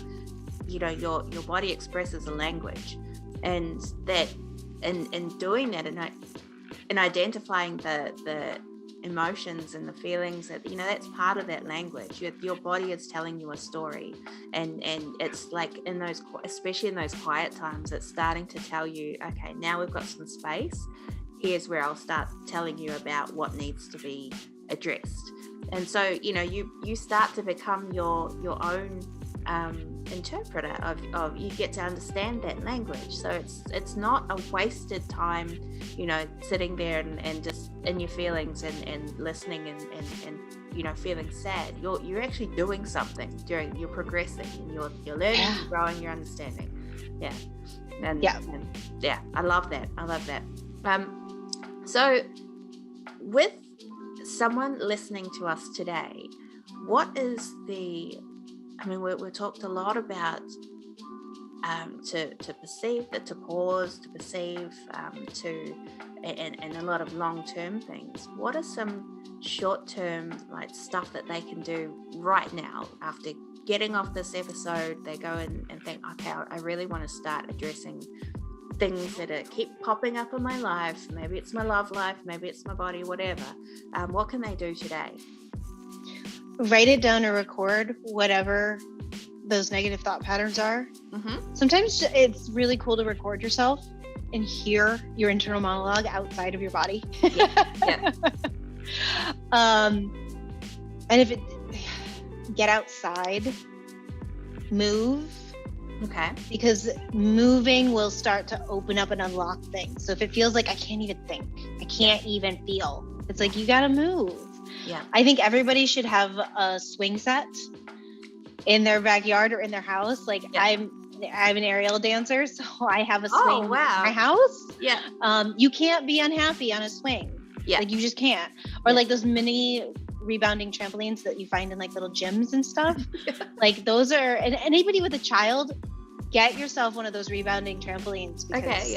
your body expresses a language, and that in doing that and identifying the emotions and the feelings that, that's part of that language. Your body is telling you a story, and it's like especially in those quiet times, it's starting to tell you, okay, now we've got some space. Here's where I'll start telling you about what needs to be addressed. And so, you start to become your own interpreter of you get to understand that language. So it's not a wasted time, sitting there and just in your feelings and listening and feeling sad. You're actually doing something you're progressing, and you're learning, you're growing, you're understanding. Yeah. And I love that. So with someone listening to us today, what is we talked a lot about to perceive, to pause, to perceive, and a lot of long-term things. What are some short-term stuff that they can do right now after getting off this episode? They go and think, okay, I really want to start addressing things that keep popping up in my life. Maybe it's my love life, maybe it's my body, whatever. What can they do today? Write it down or record whatever those negative thought patterns are. Mm-hmm. Sometimes it's really cool to record yourself and hear your internal monologue outside of your body. Yeah. And if it, get outside, move. Okay. Because moving will start to open up and unlock things. So if it feels like I can't even think, I can't even feel, it's like you gotta move. Yeah. I think everybody should have a swing set in their backyard or in their house. Like I'm an aerial dancer, so I have a swing in my house. Yeah. You can't be unhappy on a swing. Yeah. Like you just can't. Or like those mini rebounding trampolines that you find in like little gyms and stuff. Like those are, and anybody with a child, get yourself one of those rebounding trampolines. Because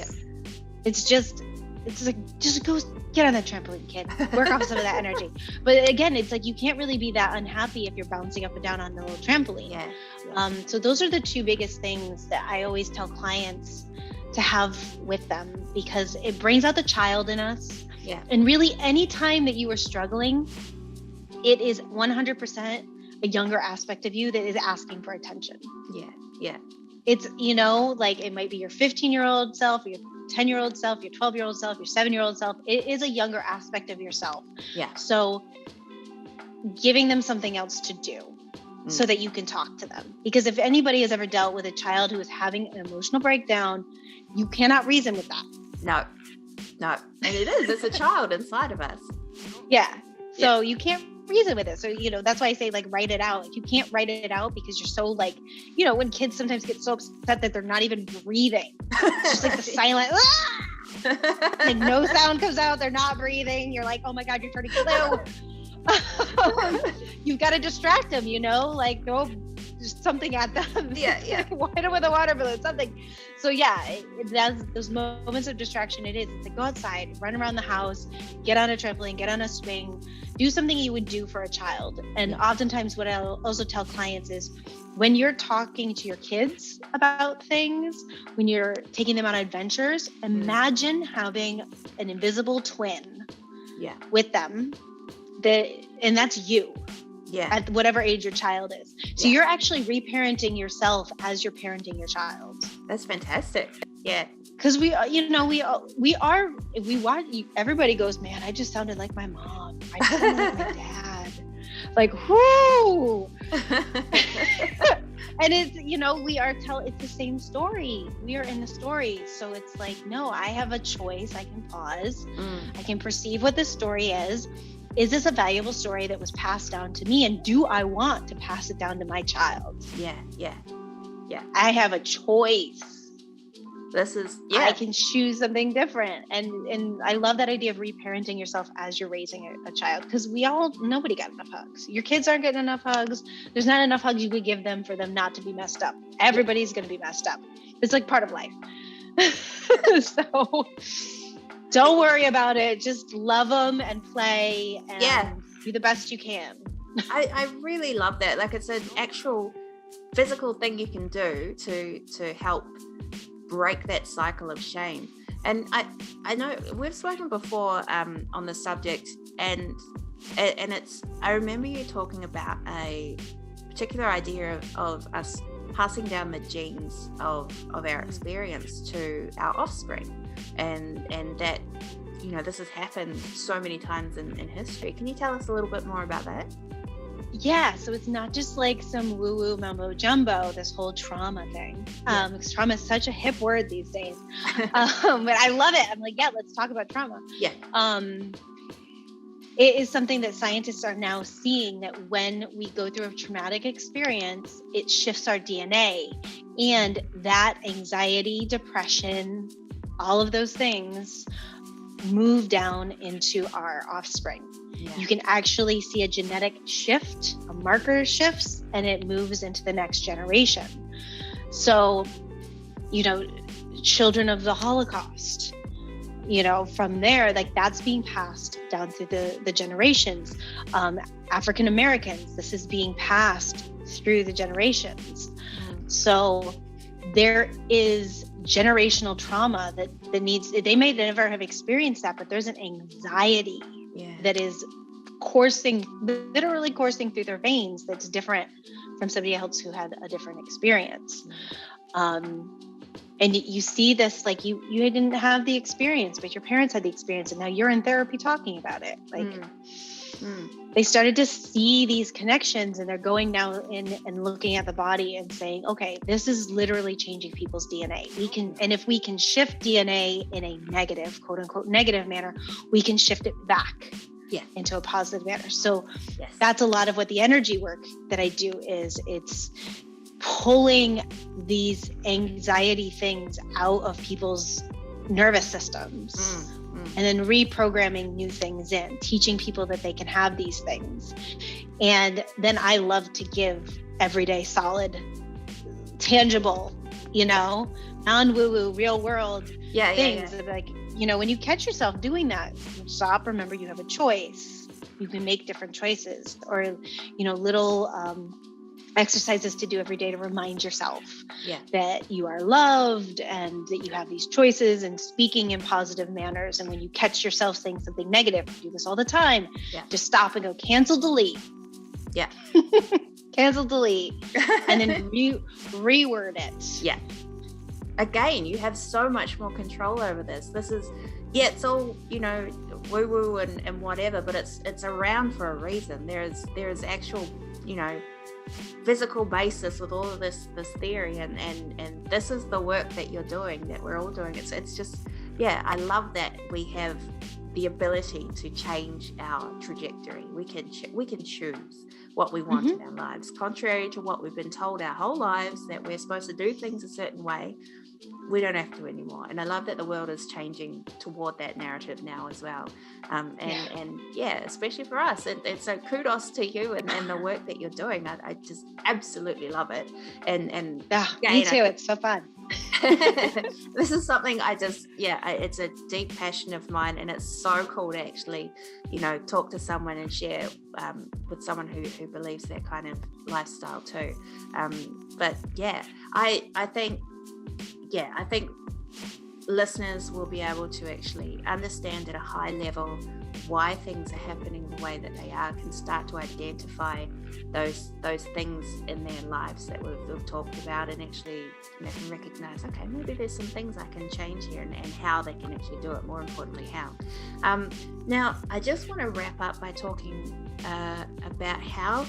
it's like, just go get on that trampoline, kid. Work off some of that energy. But again, it's like you can't really be that unhappy if you're bouncing up and down on the little trampoline. Yeah. So those are the two biggest things that I always tell clients to have with them, because it brings out the child in us. Yeah. And really, any time that you are struggling, it is 100% a younger aspect of you that is asking for attention. Yeah. Yeah. It's, you know, like it might be your 15-year-old self, or your 10-year-old self, your 12-year-old self, your 7-year-old self. It is a younger aspect of yourself. Yeah. So giving them something else to do so that you can talk to them. Because if anybody has ever dealt with a child who is having an emotional breakdown, you cannot reason with that. No. And it's a child inside of us. Yeah. So you can't reason with it. So, you know, that's why I say like write it out. Like, you can't write it out because you're so like, you know, when kids sometimes get so upset that they're not even breathing. It's just like the silent, like no sound comes out. They're not breathing. You're like, oh my God, you're turning blue. You've got to distract them, you know, like throw just something at them. Yeah. Hit them with a water balloon, something. So yeah, it does, those moments of distraction. It's like go outside, run around the house, get on a trampoline, get on a swing, do something you would do for a child. And oftentimes what I'll also tell clients is when you're talking to your kids about things, when you're taking them on adventures, imagine having an invisible twin with them. And that's you. Yeah. At whatever age your child is. So you're actually reparenting yourself as you're parenting your child. That's fantastic. Yeah. Because we watch, everybody goes, man, I just sounded like my mom. I just sounded like my dad. Like, whoo. And it's, you know, it's the same story. We are in the story. So it's like, no, I have a choice. I can pause. I can perceive what the story is. Is this a valuable story that was passed down to me? And do I want to pass it down to my child? Yeah. I have a choice. I can choose something different. And I love that idea of reparenting yourself as you're raising a child, because nobody got enough hugs. Your kids aren't getting enough hugs. There's not enough hugs you could give them for them not to be messed up. Everybody's going to be messed up. It's like part of life. So don't worry about it. Just love them and play and do the best you can. I really love that. Like, it's an actual physical thing you can do to help break that cycle of shame. And I know we've spoken before on the subject, and it's, I remember you talking about a particular idea of us passing down the genes of our experience to our offspring. And that, you know, this has happened so many times in history. Can you tell us a little bit more about that? Yeah, so it's not just like some woo-woo mumbo jumbo, this whole trauma thing. Because trauma is such a hip word these days. But I love it. I'm like, let's talk about trauma. Yeah. It is something that scientists are now seeing, that when we go through a traumatic experience, it shifts our DNA, and that anxiety, depression, all of those things move down into our offspring. Yeah. You can actually see a genetic shift, a marker shifts, and it moves into the next generation. So, you know, children of the Holocaust, you know, from there, like that's being passed down through the generations. African Americans, this is being passed through the generations. So there is generational trauma that needs, they may never have experienced that, but there's an anxiety that is literally coursing through their veins that's different from somebody else who had a different experience. And you see this, like you didn't have the experience, but your parents had the experience, and now you're in therapy talking about it. Like they started to see these connections, and they're going now in and looking at the body and saying, okay, this is literally changing people's DNA. And if we can shift DNA in a negative, quote unquote, negative manner, we can shift it back into a positive manner. So that's a lot of what the energy work that I do is. It's pulling these anxiety things out of people's nervous systems and then reprogramming new things in, teaching people that they can have these things. And then I love to give everyday, solid, tangible, non-woo-woo, real world things. Like, when you catch yourself doing that, stop, remember you have a choice. You can make different choices, or, little exercises to do every day to remind yourself that you are loved and that you have these choices, and speaking in positive manners. And when you catch yourself saying something negative, I do this all the time, just stop and go, cancel, delete. Cancel, delete, and then reword it. Again, you have so much more control over this. This is, it's all, woo-woo and whatever, but it's around for a reason. There is actual, physical basis with all of this theory, and this is the work that you're doing, that we're all doing. It's just, I love that we have the ability to change our trajectory. We can choose what we want in our lives, contrary to what we've been told our whole lives, that we're supposed to do things a certain way. We don't have to anymore. And I love that the world is changing toward that narrative now as well. And especially for us. And so kudos to you and the work that you're doing. I just absolutely love it. And me too. It's so fun. This is something it's a deep passion of mine, and it's so cool to actually, talk to someone and share with someone who believes that kind of lifestyle too. I think listeners will be able to actually understand at a high level why things are happening the way that they are, can start to identify those things in their lives that we've talked about, and actually can recognize, okay, maybe there's some things I can change here, and how they can actually do it. More importantly, how. Now, I just want to wrap up by talking about how,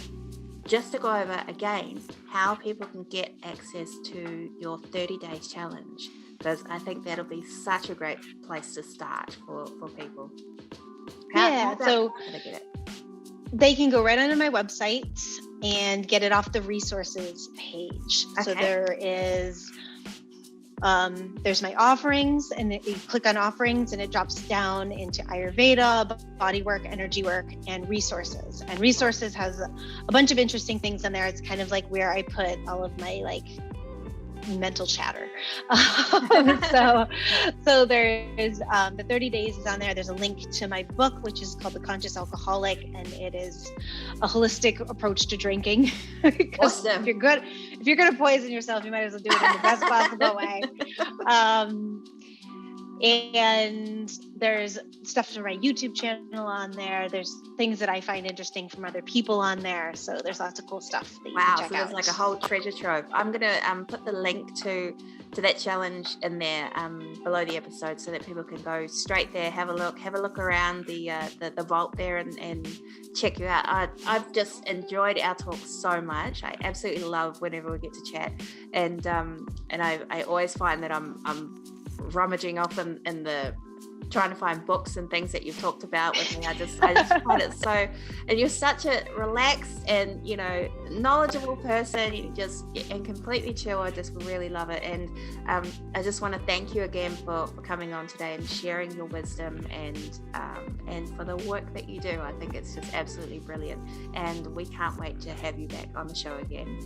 just to go over again, how people can get access to your 30 days challenge, because I think that'll be such a great place to start for people. How do they get it? They can go right onto my website and get it off the resources page. Okay. So there is, there's my offerings, and you click on offerings and it drops down into Ayurveda, body work, energy work, and resources. And resources has a bunch of interesting things in there. It's kind of like where I put all of my mental chatter. So there is the 30 days is on there. There's a link to my book, which is called The Conscious Alcoholic, and it is a holistic approach to drinking. Awesome. If you're gonna poison yourself, you might as well do it in the best possible way. And there's stuff from my YouTube channel on there. There's things that I find interesting from other people on there. So there's lots of cool stuff that you can check out. There's like a whole treasure trove. I'm gonna put the link to that challenge in there below the episode, so that people can go straight there, have a look around the vault there, and check you out. I've just enjoyed our talk so much. I absolutely love whenever we get to chat, and I always find that I'm rummaging off in the trying to find books and things that you've talked about with me. I just find it so, and you're such a relaxed and knowledgeable person. You just and completely chill. I just really love it, and I just want to thank you again for coming on today and sharing your wisdom and for the work that you do. I think it's just absolutely brilliant, and we can't wait to have you back on the show again.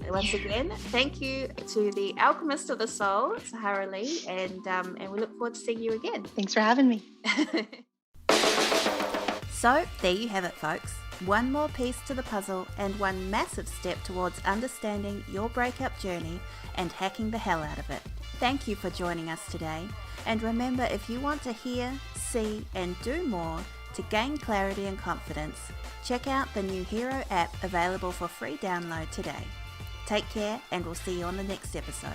Once again, thank you to the Alchemist of the Soul, Sahara Leigh, and we look forward to seeing you again. Thanks for having me. So there you have it, folks. One more piece to the puzzle and one massive step towards understanding your breakup journey and hacking the hell out of it. Thank you for joining us today. And remember, if you want to hear, see, and do more to gain clarity and confidence, check out the new Her.0 app available for free download today. Take care, and we'll see you on the next episode.